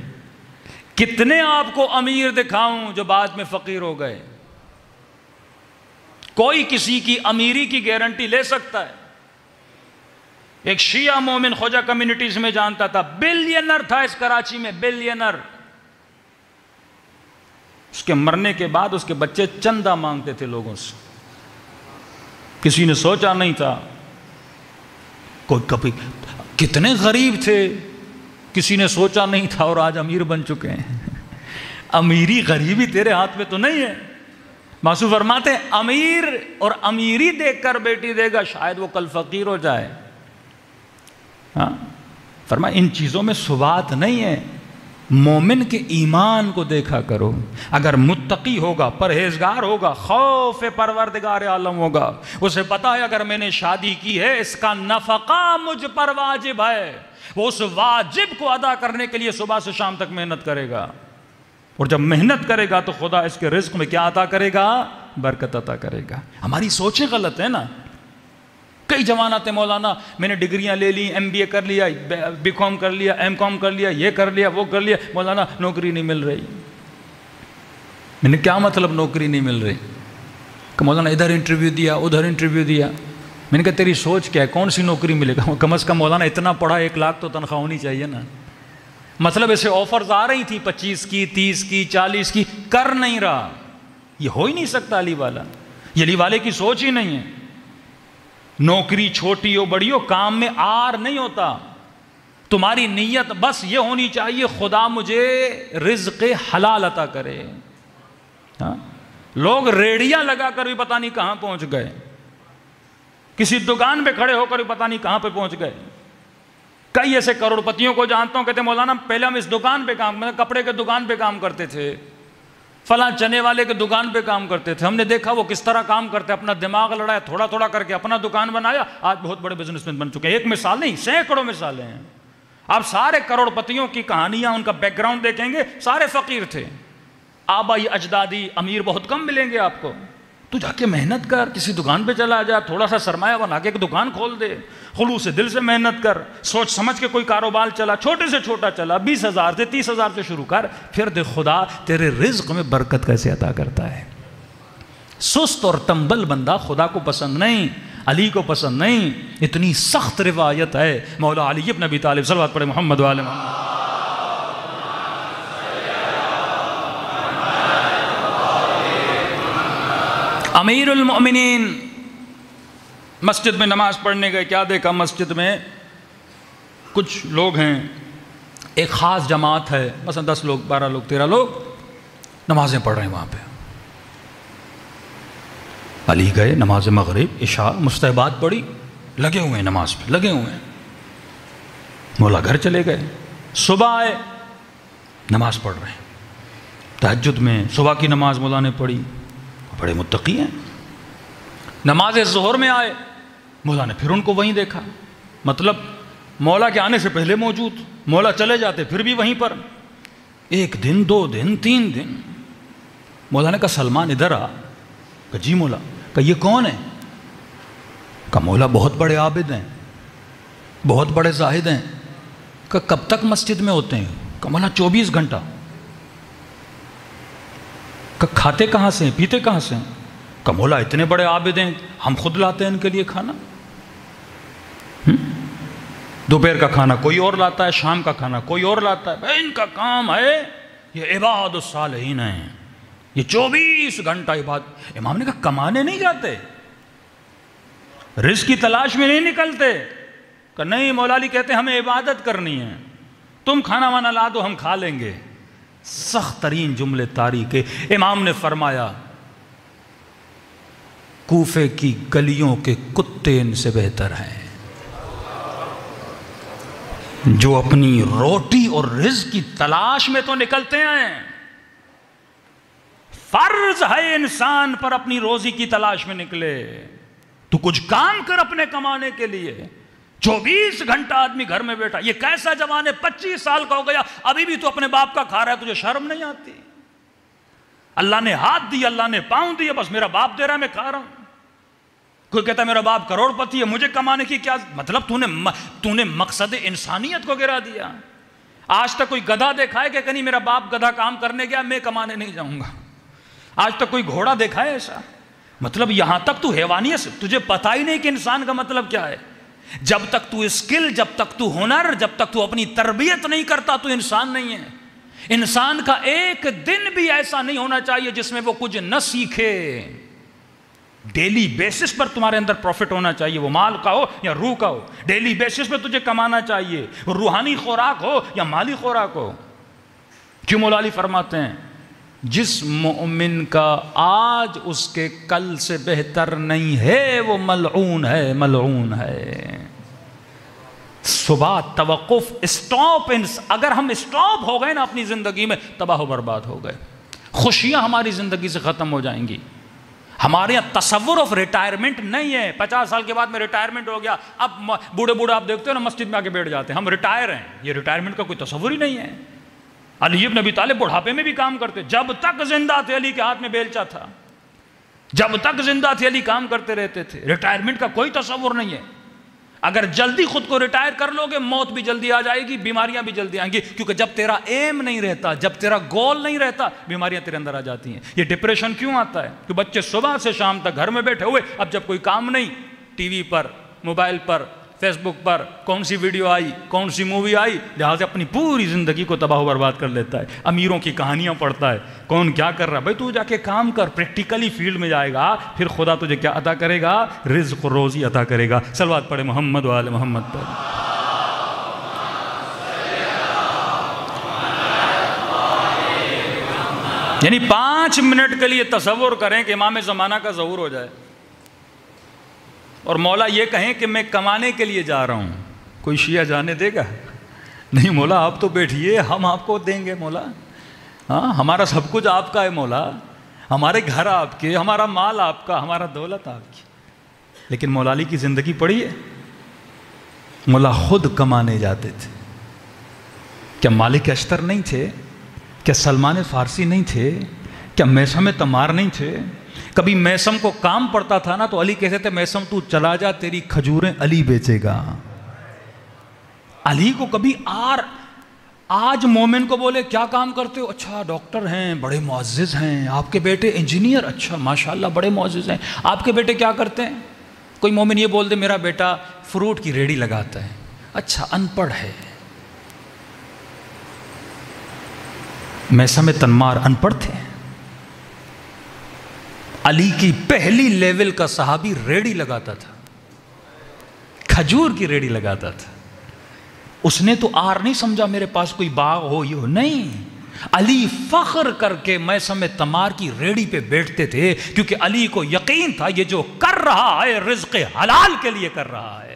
Speaker 1: کتنے آپ کو امیر دکھاؤں جو بعد میں فقیر ہو گئے؟ کوئی کسی کی امیری کی گارنٹی لے سکتا ہے؟ ایک شیعہ مومن خواجہ کمیونٹیز میں جانتا تھا، بلینر تھا اس کراچی میں، بلینر۔ اس کے مرنے کے بعد اس کے بچے چندہ مانگتے تھے لوگوں سے، کسی نے سوچا نہیں تھا، کوئی کبھی کتنے غریب تھے کسی نے سوچا نہیں تھا، اور آج امیر بن چکے ہیں۔ امیری غریبی تیرے ہاتھ میں تو نہیں ہے۔ معصوم فرماتے ہیں امیر اور امیری دیکھ کر بیٹی دے گا شاید وہ کل فقیر ہو جائے۔ ہاں فرمایا ان چیزوں میں ثبات نہیں ہے، مومن کے ایمان کو دیکھا کرو، اگر متقی ہوگا، پرہیزگار ہوگا، خوف پروردگار عالم ہوگا، اسے پتا ہے اگر میں نے شادی کی ہے اس کا نفقہ مجھ پر واجب ہے، وہ اس واجب کو ادا کرنے کے لیے صبح سے شام تک محنت کرے گا، اور جب محنت کرے گا تو خدا اس کے رزق میں کیا عطا کرے گا؟ برکت عطا کرے گا۔ ہماری سوچیں غلط ہے نا، کئی جوانات ہیں مولانا میں نے ڈگریاں لے لی، MBA کر لیا، BCom کر لیا، MCom کر لیا، یہ کر لیا وہ کر لیا، مولانا نوکری نہیں مل رہی۔ میں نے کیا مطلب نوکری نہیں مل رہی؟ کہ مولانا ادھر انٹرویو دیا، ادھر انٹرویو دیا۔ میں نے کہا تیری سوچ کیا ہے، کون سی نوکری ملے گا؟ کم از کم مولانا اتنا پڑھا 1 لاکھ تو تنخواہ ہونی چاہیے نا۔ مطلب ایسے آفرز آ رہی تھی 25 کی، 30 کی، 40 کی، کر نہیں رہا۔ یہ ہو ہی نہیں سکتا علی والا، یہ علی والے کی سوچ ہی نہیں ہے۔ نوکری چھوٹی ہو بڑی ہو، کام میں آر نہیں ہوتا۔ تمہاری نیت بس یہ ہونی چاہیے خدا مجھے رزق حلال عطا کرے۔ لوگ ریڑیاں لگا کر بھی پتہ نہیں کہاں پہنچ گئے، کسی دکان پہ کھڑے ہو کر بھی پتہ نہیں کہاں پہ پہنچ گئے۔ کئی ایسے کروڑ پتیوں کو جانتا ہوں، کہتے ہیں مولانا پہلے ہم اس دکان پہ کام، کپڑے کے دکان پہ کام کرتے تھے، فلاں چنے والے کے دکان پہ کام کرتے تھے، ہم نے دیکھا وہ کس طرح کام کرتے، اپنا دماغ لڑایا، تھوڑا تھوڑا کر کے اپنا دکان بنایا، آج بہت بڑے بزنس مین بن چکے ہیں۔ ایک مثال نہیں، سینکڑوں مثالیں ہیں۔ آپ سارے کروڑ پتیوں کی کہانیاں، ان کا بیک گراؤنڈ دیکھیں گے، سارے فقیر تھے، آبائی اجدادی امیر بہت کم ملیں گے آپ کو۔ تو جا کے محنت کر، کسی دکان پہ چلا جا، تھوڑا سا سرمایہ بنا کے ایک دکان کھول دے، خلوص دل سے محنت کر، سوچ سمجھ کے کوئی کاروبار چلا، چھوٹے سے چھوٹا چلا، 20,000 سے 30,000 سے شروع کر، پھر دیکھ خدا تیرے رزق میں برکت کیسے عطا کرتا ہے۔ سست اور تنبل بندہ خدا کو پسند نہیں، علی کو پسند نہیں۔ اتنی سخت روایت ہے، مولا علی ابن ابی طالب، صلوات پڑھے محمد و آل محمد۔ امیر المؤمنین مسجد میں نماز پڑھنے گئے، کیا دیکھا مسجد میں کچھ لوگ ہیں، ایک خاص جماعت ہے، مثلا 10 لوگ، 12 لوگ، 13 لوگ نمازیں پڑھ رہے ہیں وہاں پہ۔ علی گئے، نماز مغرب عشاء مستحبات پڑھی، لگے ہوئے ہیں نماز پہ، لگے ہوئے ہیں۔ مولا گھر چلے گئے، صبح آئے، نماز پڑھ رہے ہیں تہجد میں، صبح کی نماز مولا نے پڑھی، بڑے متقی ہیں۔ نماز ظہر میں آئے، مولا نے پھر ان کو وہیں دیکھا، مطلب مولا کے آنے سے پہلے موجود، مولا چلے جاتے پھر بھی وہیں پر۔ 1 دن 2 دن 3 دن، مولا نے کہا سلمان ادھر آ۔ کہا جی مولا۔ کہا یہ کون ہے؟ کہا مولا بہت بڑے عابد ہیں، بہت بڑے زاہد ہیں۔ کہا کب تک مسجد میں ہوتے ہیں؟ کہا مولا 24 گھنٹہ۔ کہا کھاتے کہاں سے ہیں، پیتے کہاں سے ہیں؟ کہا مولا اتنے بڑے عابد ہیں، ہم خود لاتے ہیں ان کے لیے کھانا۔ دوپہر کا کھانا کوئی اور لاتا ہے، شام کا کھانا کوئی اور لاتا ہے، بھائی ان کا کام ہے، یہ عباد الصالحین ہیں، یہ 24 گھنٹہ عبادت۔ امام نے کہا کمانے نہیں جاتے، رزق کی تلاش میں نہیں نکلتے؟ کہ نہیں مولا علی کہتے ہیں ہمیں عبادت کرنی ہے، تم کھانا وانا لا دو ہم کھا لیں گے۔ سخت ترین جملے تاریخ۔ امام نے فرمایا کوفے کی گلیوں کے کتے ان سے بہتر ہیں، جو اپنی روٹی اور رزق کی تلاش میں تو نکلتے ہیں۔ فرض ہے انسان پر اپنی روزی کی تلاش میں نکلے، تو کچھ کام کر اپنے کمانے کے لیے۔ 24 گھنٹہ آدمی گھر میں بیٹھا، یہ کیسا جوان ہے، 25 سال کا ہو گیا، ابھی بھی تو اپنے باپ کا کھا رہا ہے، تجھے شرم نہیں آتی؟ اللہ نے ہاتھ دیا، اللہ نے پاؤں دیا، بس میرا باپ دے رہا ہے میں کھا رہا ہوں۔ کوئی کہتا ہے میرا باپ کروڑ پتی ہے، مجھے کمانے کی کیا مطلب؟ تو نے مقصد انسانیت کو گرا دیا۔ آج تک کوئی گدھا دیکھا ہے کہ کہیں میرا باپ گدھا کام کرنے گیا میں کمانے نہیں جاؤں گا؟ آج تک کوئی گھوڑا دیکھا ہے ایسا؟ مطلب یہاں تک تو حیوانیت سے تجھے پتہ ہی نہیں کہ انسان کا مطلب کیا ہے۔ جب تک تو اسکل، جب تک تو ہنر، جب تک تو اپنی تربیت نہیں کرتا تو انسان نہیں ہے۔ انسان کا ایک دن بھی ایسا نہیں ہونا چاہیے جس میں وہ کچھ نہ سیکھے۔ ڈیلی بیسس پر تمہارے اندر پروفٹ ہونا چاہیے، وہ مال کا ہو یا روح کا ہو۔ ڈیلی بیسس پر تجھے کمانا چاہیے، وہ روحانی خوراک ہو یا مالی خوراک ہو۔ کیوں مولا علی فرماتے ہیں جس مومن کا آج اس کے کل سے بہتر نہیں ہے وہ ملعون ہے، ملعون ہے۔ صبح توقف، اسٹاپ، اگر ہم اسٹاپ ہو گئے نا اپنی زندگی میں تباہ و برباد ہو گئے، خوشیاں ہماری زندگی سے ختم ہو جائیں گی۔ ہمارے یہاں تصور آف ریٹائرمنٹ نہیں ہے، 50 سال کے بعد میں ریٹائرمنٹ ہو گیا۔ اب بوڑھے بوڑھے آپ دیکھتے ہو نا مسجد میں آ کے بیٹھ جاتے ہیں، ہم ریٹائر ہیں، یہ ریٹائرمنٹ کا کوئی تصور ہی نہیں ہے۔ علی ابن ابی طالب بڑھاپے میں بھی کام کرتے، جب تک زندہ تھے علی کے ہاتھ میں بیلچا تھا۔ جب تک زندہ تھے علی کام کرتے رہتے تھے، ریٹائرمنٹ کا کوئی تصور نہیں ہے۔ اگر جلدی خود کو ریٹائر کر لو گے موت بھی جلدی آ جائے گی، بیماریاں بھی جلدی آئیں گی، کیونکہ جب تیرا ایم نہیں رہتا، جب تیرا گول نہیں رہتا، بیماریاں تیرے اندر آ جاتی ہیں۔ یہ ڈپریشن کیوں آتا ہے؟ کہ بچے صبح سے شام تک گھر میں بیٹھے ہوئے، اب جب کوئی کام نہیں، ٹی وی پر، موبائل پر، فیس بک پر کون سی ویڈیو آئی، کون سی مووی آئی، لہٰذا اپنی پوری زندگی کو تباہ و برباد کر لیتا ہے۔ امیروں کی کہانیاں پڑھتا ہے، کون کیا کر رہا ہے، بھائی تو جا کے کام کر، پریکٹیکلی فیلڈ میں جائے گا، پھر خدا تجھے کیا عطا کرے گا؟ رزق و روزی عطا کرے گا۔ صلوات پڑھے محمد و آل محمد پر۔ یعنی 5 منٹ کے لیے تصور کریں کہ امام زمانہ کا ظہور ہو جائے اور مولا یہ کہیں کہ میں کمانے کے لیے جا رہا ہوں، کوئی شیعہ جانے دے گا؟ نہیں مولا آپ تو بیٹھیے، ہم آپ کو دیں گے مولا، ہاں ہمارا سب کچھ آپ کا ہے مولا، ہمارے گھر آپ کے، ہمارا مال آپ کا، ہمارا دولت آپ کی۔ لیکن مولا علی کی زندگی پڑھی ہے، مولا خود کمانے جاتے تھے۔ کیا مالک اشتر نہیں تھے؟ کیا سلمان فارسی نہیں تھے؟ کیا میثم تمار نہیں تھے؟ کبھی میثم کو کام پڑتا تھا نا تو علی کہتے تھے میثم تو چلا جا، تیری کھجوریں علی بیچے گا۔ علی کو کبھی آج مومن کو بولے کیا کام کرتے ہو؟ اچھا ڈاکٹر ہیں، بڑے معزز ہیں۔ آپ کے بیٹے انجینئر؟ اچھا ماشاءاللہ بڑے معزز ہیں۔ آپ کے بیٹے کیا کرتے ہیں؟ کوئی مومن یہ بول دے میرا بیٹا فروٹ کی ریڑھی لگاتا ہے۔ اچھا ان پڑھ ہے۔ میثم تنمار ان پڑھ تھے۔ علی کی پہلی لیول کا صحابی ریڑھی لگاتا تھا، کھجور کی ریڑھی لگاتا تھا۔ اس نے تو آر نہیں سمجھا میرے پاس کوئی باغ ہو یہ ہو، نہیں، علی فخر کر کے میثم تمار کی ریڑھی پہ بیٹھتے تھے، کیونکہ علی کو یقین تھا یہ جو کر رہا ہے رزق حلال کے لیے کر رہا ہے۔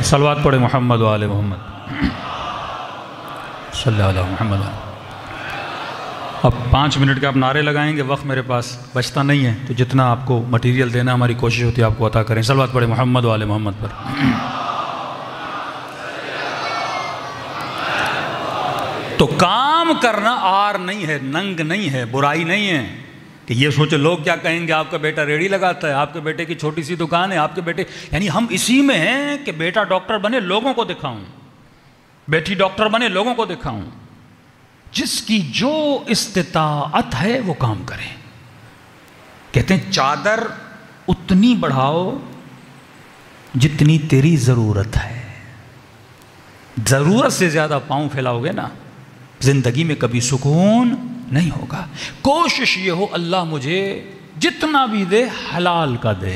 Speaker 1: صلوات پڑھے محمد و آل محمد صلی اللہ علیہ محمد۔ اب 5 منٹ کے آپ نعرے لگائیں گے، وقت میرے پاس بچتا نہیں ہے، تو جتنا آپ کو مٹیریل دینا ہماری کوشش ہوتی ہے آپ کو عطا کریں۔ صلوات پڑھے محمد و آل محمد پر۔ تو کام کرنا آر نہیں ہے، ننگ نہیں ہے، برائی نہیں ہے کہ یہ سوچے لوگ کیا کہیں گے، آپ کا بیٹا ریڑھی لگاتا ہے، آپ کے بیٹے کی چھوٹی سی دکان ہے، آپ کے بیٹے، یعنی ہم اسی میں ہیں کہ بیٹا ڈاکٹر بنے لوگوں کو دکھاؤں، بیٹی ڈاکٹر بنے لوگوں کو دکھاؤں۔ جس کی جو استطاعت ہے وہ کام کریں۔ کہتے ہیں چادر اتنی بڑھاؤ جتنی تیری ضرورت ہے، ضرورت سے زیادہ پاؤں پھیلاؤ گے نا زندگی میں کبھی سکون نہیں ہوگا۔ کوشش یہ ہو اللہ مجھے جتنا بھی دے حلال کا دے،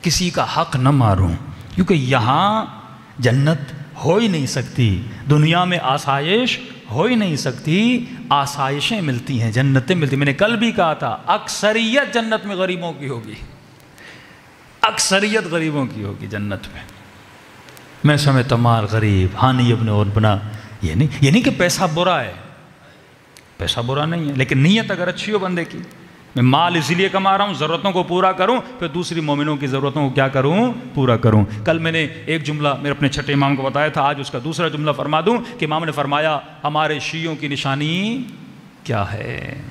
Speaker 1: کسی کا حق نہ ماروں، کیونکہ یہاں جنت ہو ہی نہیں سکتی، دنیا میں آسائش ہو ہی نہیں سکتی، آسائشیں ملتی ہیں، جنتیں ملتی ہیں۔ میں نے کل بھی کہا تھا اکثریت جنت میں غریبوں کی ہوگی، اکثریت غریبوں کی ہوگی جنت میں۔ میثم تمار غریب، ہانی ابن عربنا، یہ نہیں کہ پیسہ برا ہے، پیسہ برا نہیں ہے، لیکن نیت اگر اچھی ہو بندے کی، میں مال اسی لیے کما رہا ہوں ضرورتوں کو پورا کروں، پھر دوسری مومنوں کی ضرورتوں کو کیا کروں؟ پورا کروں۔ کل میں نے ایک جملہ میرے اپنے چھٹے امام کو بتایا تھا، آج اس کا دوسرا جملہ فرما دوں کہ امام نے فرمایا ہمارے شیعوں کی نشانی کیا ہے؟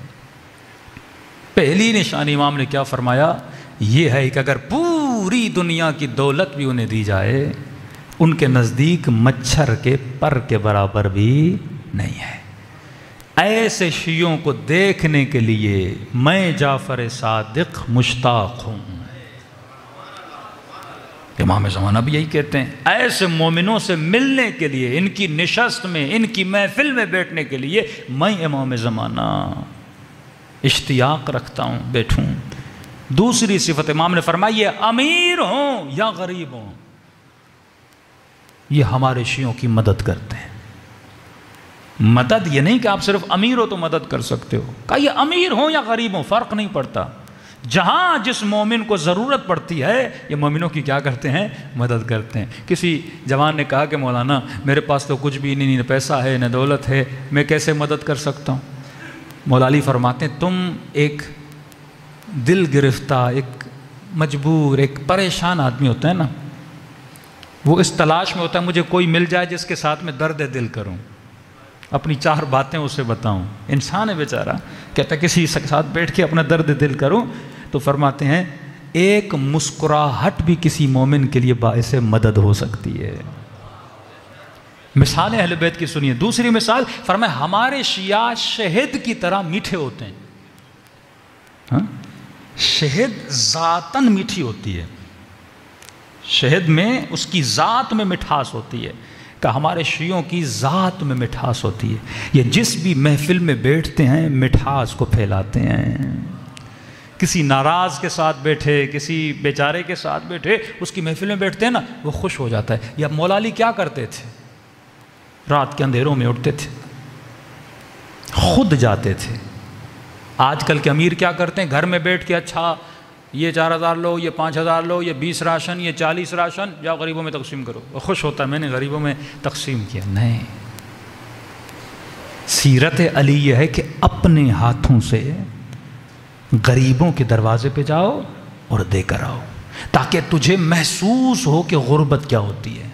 Speaker 1: پہلی نشانی امام نے کیا فرمایا؟ یہ ہے کہ اگر پوری دنیا کی دولت بھی انہیں دی جائے ان کے نزدیک مچھر کے پر کے برابر بھی نہیں ہے۔ ایسے شیعوں کو دیکھنے کے لیے میں جعفر صادق مشتاق ہوں۔ امام زمانہ بھی یہی کہتے ہیں، ایسے مومنوں سے ملنے کے لیے، ان کی نشست میں، ان کی محفل میں بیٹھنے کے لیے میں امام زمانہ اشتیاق رکھتا ہوں، بیٹھوں۔ دوسری صفت امام نے فرمائی یہ امیر ہوں یا غریب ہوں، یہ ہمارے شیعوں کی مدد کرتے ہیں۔ مدد یہ نہیں کہ آپ صرف امیر ہو تو مدد کر سکتے ہو، کہا یہ امیر ہوں یا غریب ہوں فرق نہیں پڑتا، جہاں جس مومن کو ضرورت پڑتی ہے یہ مومنوں کی کیا کرتے ہیں؟ مدد کرتے ہیں۔ کسی جوان نے کہا کہ مولانا میرے پاس تو کچھ بھی نہیں، نہ پیسہ ہے نہ دولت ہے، میں کیسے مدد کر سکتا ہوں؟ مولا علی فرماتے ہیں تم ایک دل گرفتہ، ایک مجبور، ایک پریشان آدمی ہوتا ہے نا، وہ اس تلاش میں ہوتا ہے مجھے کوئی مل جائے جس کے ساتھ میں درد دل کروں، اپنی 4 باتیں اسے بتاؤں۔ انسان ہے بیچارہ، کہتا ہے کسی کے ساتھ بیٹھ کے اپنا درد دل کروں، تو فرماتے ہیں ایک مسکراہٹ بھی کسی مومن کے لیے باعث مدد ہو سکتی ہے۔ مثال اہل بیت کی سنیے۔ دوسری مثال فرمائے ہمارے شیعہ شہد کی طرح میٹھے ہوتے ہیں۔ ہاں؟ شہد ذاتاً میٹھی ہوتی ہے، شہد میں اس کی ذات میں مٹھاس ہوتی ہے، کہ ہمارے شیعوں کی ذات میں مٹھاس ہوتی ہے، یہ جس بھی محفل میں بیٹھتے ہیں مٹھاس کو پھیلاتے ہیں۔ کسی ناراض کے ساتھ بیٹھے، کسی بیچارے کے ساتھ بیٹھے، اس کی محفل میں بیٹھتے ہیں نا وہ خوش ہو جاتا ہے۔ یا مولا علی کیا کرتے تھے؟ رات کے اندھیروں میں اٹھتے تھے، خود جاتے تھے۔ آج کل کے امیر کیا کرتے ہیں؟ گھر میں بیٹھ کے اچھا یہ 4000 لو، یہ 5000 لو، یہ 20 راشن، یہ 40 راشن، جاؤ غریبوں میں تقسیم کرو، وہ خوش ہوتا ہے میں نے غریبوں میں تقسیم کیا۔ نہیں، سیرت علی یہ ہے کہ اپنے ہاتھوں سے غریبوں کے دروازے پہ جاؤ اور دے کر آؤ، تاکہ تجھے محسوس ہو کہ غربت کیا ہوتی ہے۔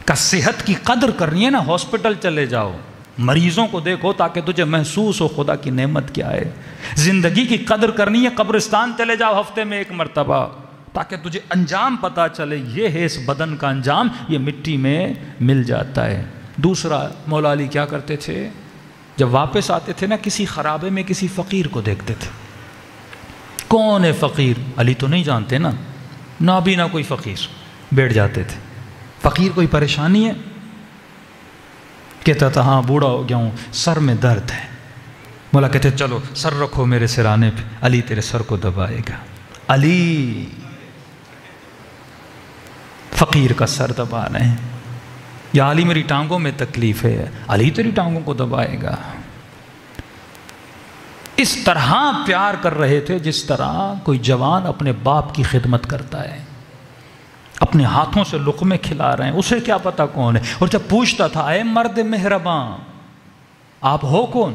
Speaker 1: کہ صحت کی قدر کرنی ہے نا، ہاسپٹل چلے جاؤ، مریضوں کو دیکھو تاکہ تجھے محسوس ہو خدا کی نعمت کیا ہے۔ زندگی کی قدر کرنی ہے، قبرستان چلے جاؤ ہفتے میں 1 مرتبہ، تاکہ تجھے انجام پتہ چلے، یہ ہے اس بدن کا انجام، یہ مٹی میں مل جاتا ہے۔ دوسرا مولا علی کیا کرتے تھے؟ جب واپس آتے تھے نا کسی خرابے میں کسی فقیر کو دیکھتے تھے، کون ہے فقیر؟ علی تو نہیں جانتے نا، نابینا کوئی فقیر، بیٹھ جاتے تھے۔ فقیر کوئی پریشانی ہے؟ کہتا تھا ہاں بوڑھا ہو گیا ہوں، سر میں درد ہے۔ مولا کہتے چلو سر رکھو میرے سرانے پہ، علی تیرے سر کو دبائے گا۔ علی فقیر کا سر دبا رہے ہیں، یا علی میری ٹانگوں میں تکلیف ہے، علی تیری ٹانگوں کو دبائے گا۔ اس طرح پیار کر رہے تھے جس طرح کوئی جوان اپنے باپ کی خدمت کرتا ہے، اپنے ہاتھوں سے لقمے کھلا رہے ہیں، اسے کیا پتہ کون ہے۔ اور جب پوچھتا تھا اے مرد مہرباں آپ ہو کون؟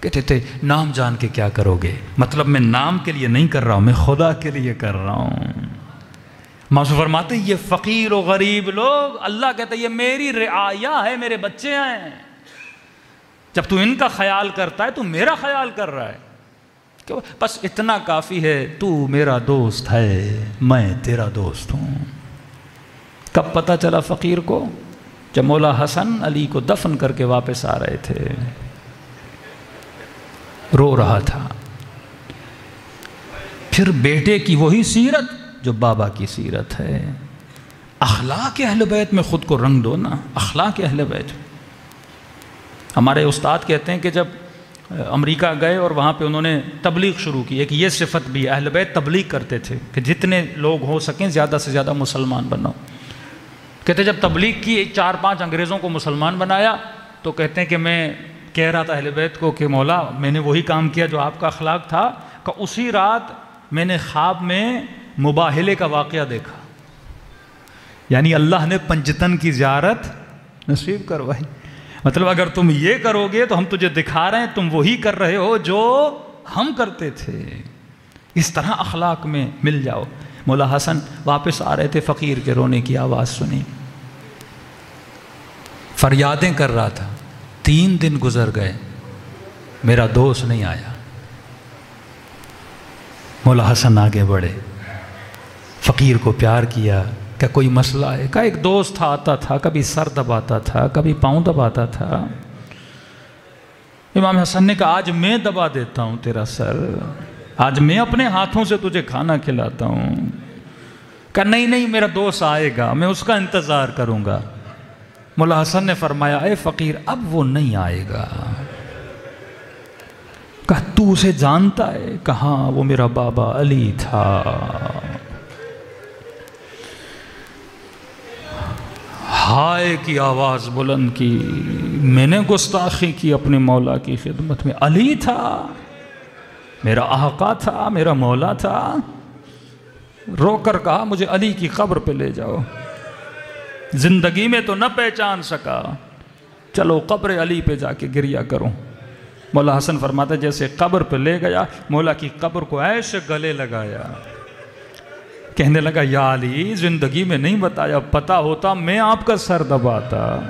Speaker 1: کہتے تھے نام جان کے کیا کرو گے، مطلب میں نام کے لیے نہیں کر رہا ہوں، میں خدا کے لیے کر رہا ہوں۔ معصوم فرماتے یہ فقیر و غریب لوگ، اللہ کہتا ہے یہ میری رعایا ہے، میرے بچے ہیں، جب تو ان کا خیال کرتا ہے تو میرا خیال کر رہا ہے، کہ بس اتنا کافی ہے، تو میرا دوست ہے میں تیرا دوست ہوں۔ کب پتہ چلا فقیر کو؟ جب مولا حسن علی کو دفن کر کے واپس آ رہے تھے، رو رہا تھا۔ پھر بیٹے کی وہی سیرت جو بابا کی سیرت ہے۔ اخلاق اہل بیت میں خود کو رنگ دو نا، اخلاق اہل بیت۔ ہمارے استاد کہتے ہیں کہ جب امریکہ گئے اور وہاں پہ انہوں نے تبلیغ شروع کی، ایک یہ صفت بھی اہل بیت تبلیغ کرتے تھے کہ جتنے لوگ ہو سکیں زیادہ سے زیادہ مسلمان بناؤ۔ کہتے جب تبلیغ کی 4-5 انگریزوں کو مسلمان بنایا تو کہتے ہیں کہ میں کہہ رہا تھا اہل بیت کو کہ مولا میں نے وہی کام کیا جو آپ کا اخلاق تھا، کہ اسی رات میں نے خواب میں مباہلے کا واقعہ دیکھا، یعنی اللہ نے پنجتن کی زیارت نصیب کروائی۔ مطلب اگر تم یہ کرو گے تو ہم تجھے دکھا رہے ہیں تم وہی کر رہے ہو جو ہم کرتے تھے۔ اس طرح اخلاق میں مل جاؤ۔ مولا حسن واپس آ رہے تھے، فقیر کے رونے کی آواز سنی، فریادیں کر رہا تھا۔ 3 دن گزر گئے، میرا دوست نہیں آیا۔ مولا حسن آگے بڑھے، فقیر کو پیار کیا کہ کوئی مسئلہ ہے؟ کہ ایک دوست تھا، آتا تھا، کبھی سر دباتا تھا، کبھی پاؤں دباتا تھا۔ امام حسن نے کہا آج میں دبا دیتا ہوں تیرا سر، آج میں اپنے ہاتھوں سے تجھے کھانا کھلاتا ہوں۔ کہا نہیں میرا دوست آئے گا، میں اس کا انتظار کروں گا۔ مولا حسن نے فرمایا اے فقیر اب وہ نہیں آئے گا۔ کہا تو اسے جانتا ہے؟ کہا وہ میرا بابا علی تھا۔ ہائے کی آواز بلند کی، میں نے گستاخی کی اپنے مولا کی خدمت میں؟ علی تھا، میرا آقا تھا، میرا مولا تھا۔ رو کر کہا مجھے علی کی قبر پہ لے جاؤ، زندگی میں تو نہ پہچان سکا، چلو قبر علی پہ جا کے گریہ کروں۔ مولا حسن فرماتا ہے جیسے قبر پہ لے گیا، مولا کی قبر کو ایسے گلے لگایا، کہنے لگا یا علی زندگی میں نہیں بتایا، پتا ہوتا میں آپ کا سر دباتا،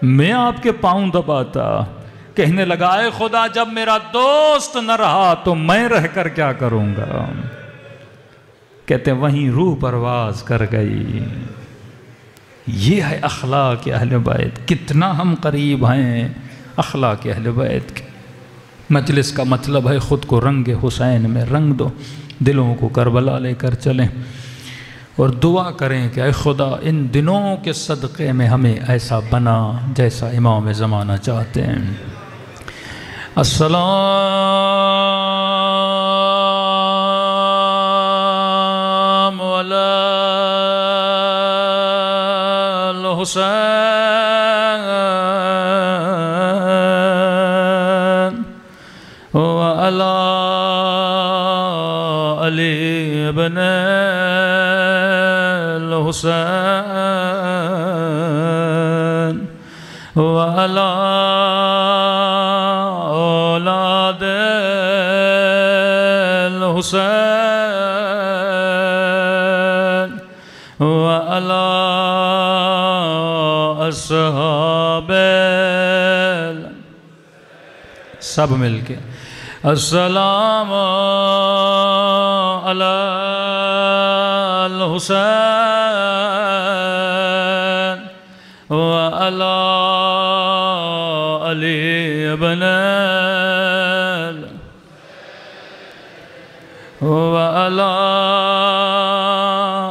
Speaker 1: میں آپ کے پاؤں دباتا۔ کہنے لگا اے خدا جب میرا دوست نہ رہا تو میں رہ کر کیا کروں گا؟ کہتے ہیں وہیں روح پرواز کر گئی۔ یہ ہے اخلاق اہل بیت، کتنا ہم قریب ہیں اخلاق اہل بیت کے۔ مجلس کا مطلب ہے خود کو رنگ حسین میں رنگ دو، دلوں کو کربلا لے کر چلیں اور دعا کریں کہ اے خدا ان دنوں کے صدقے میں ہمیں ایسا بنا جیسا امام زمانہ چاہتے ہیں۔ السلام علی الحسین وعلی علی ابن الحسین وعلی اولاد الحسین وعلی اصحاب سب مل کے السلام علی الحسین وعلی علی ابن وعلی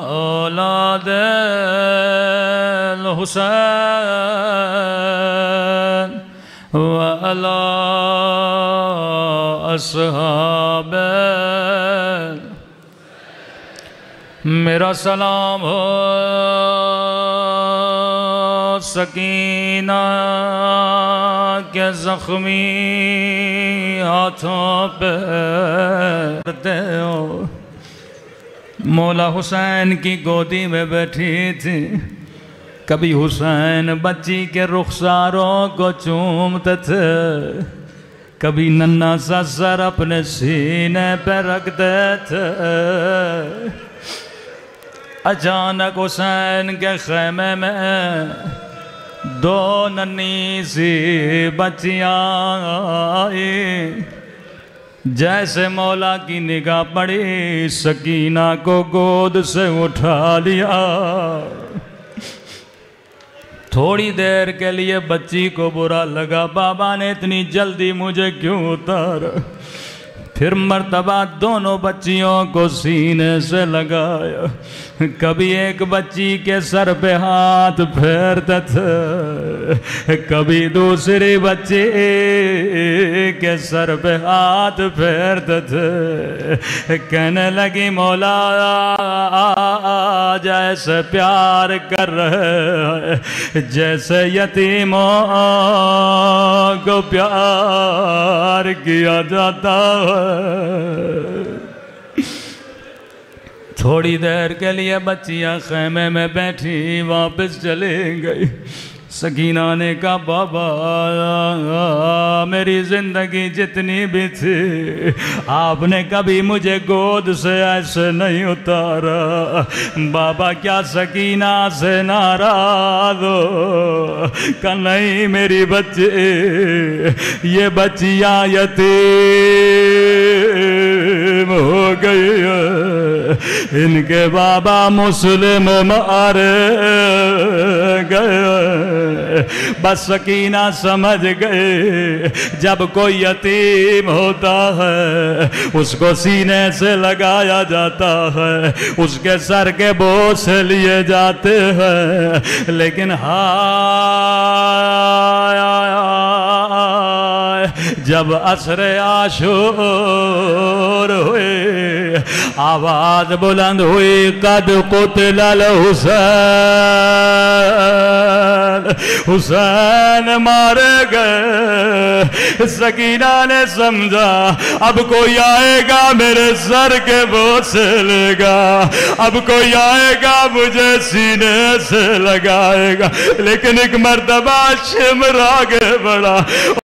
Speaker 1: اولاد الحسین وعلی اصحاب میرا سلام ہو سکینہ کے زخمی ہاتھوں پہ دے ہو۔ مولا حسین کی گودی میں بیٹھی تھی، کبھی حسین بچی کے رخساروں کو چومتے تھے، کبھی ننھا سا سر اپنے سینے پہ رکھتے تھے۔ اچانک حسین کے خیمے میں دو ننھی سی بچیاں آئی، جیسے مولا کی نگاہ پڑی سکینہ کو گود سے اٹھا لیا۔ تھوڑی دیر کے لیے بچی کو برا لگا، بابا نے اتنی جلدی مجھے کیوں اتارا؟ پھر مرتبہ دونوں بچیوں کو سینے سے لگایا، کبھی ایک بچی کے سر پہ ہاتھ پھیرتے تھے، کبھی دوسری بچی کے سر پہ ہاتھ پھیرتے تھے۔ کہنے لگی مولا جیسے پیار کر رہے ہیں جیسے یتیموں کو پیار کیا جاتا ہے۔ تھوڑی دیر کے لیے بچیاں خیمے میں بیٹھی واپس چلی گئی۔ سکینہ نے کہا بابا میری زندگی جتنی بھی تھی آپ نے کبھی مجھے گود سے ایسے نہیں اتارا، بابا کیا سکینہ سے ناراض ہو؟ کہ نہیں میری بچی، یہ بچیاں یتیم ہو گئی ہے، ان کے بابا مسلم مارے گئے۔ بس سکینہ سمجھ گئے جب کوئی یتیم ہوتا ہے اس کو سینے سے لگایا جاتا ہے، اس کے سر کے بوجھ سے لیے جاتے ہیں، لیکن جب عصر عاشور ہوئے آواز بلند ہوئی قد قتل الحسین حسین مارے گئے سکینہ نے سمجھا اب کوئی آئے گا میرے سر کے بوسے لے گا اب کوئی آئے گا مجھے سینے سے لگائے گا لیکن ایک مرتبہ شمر آگے بڑھا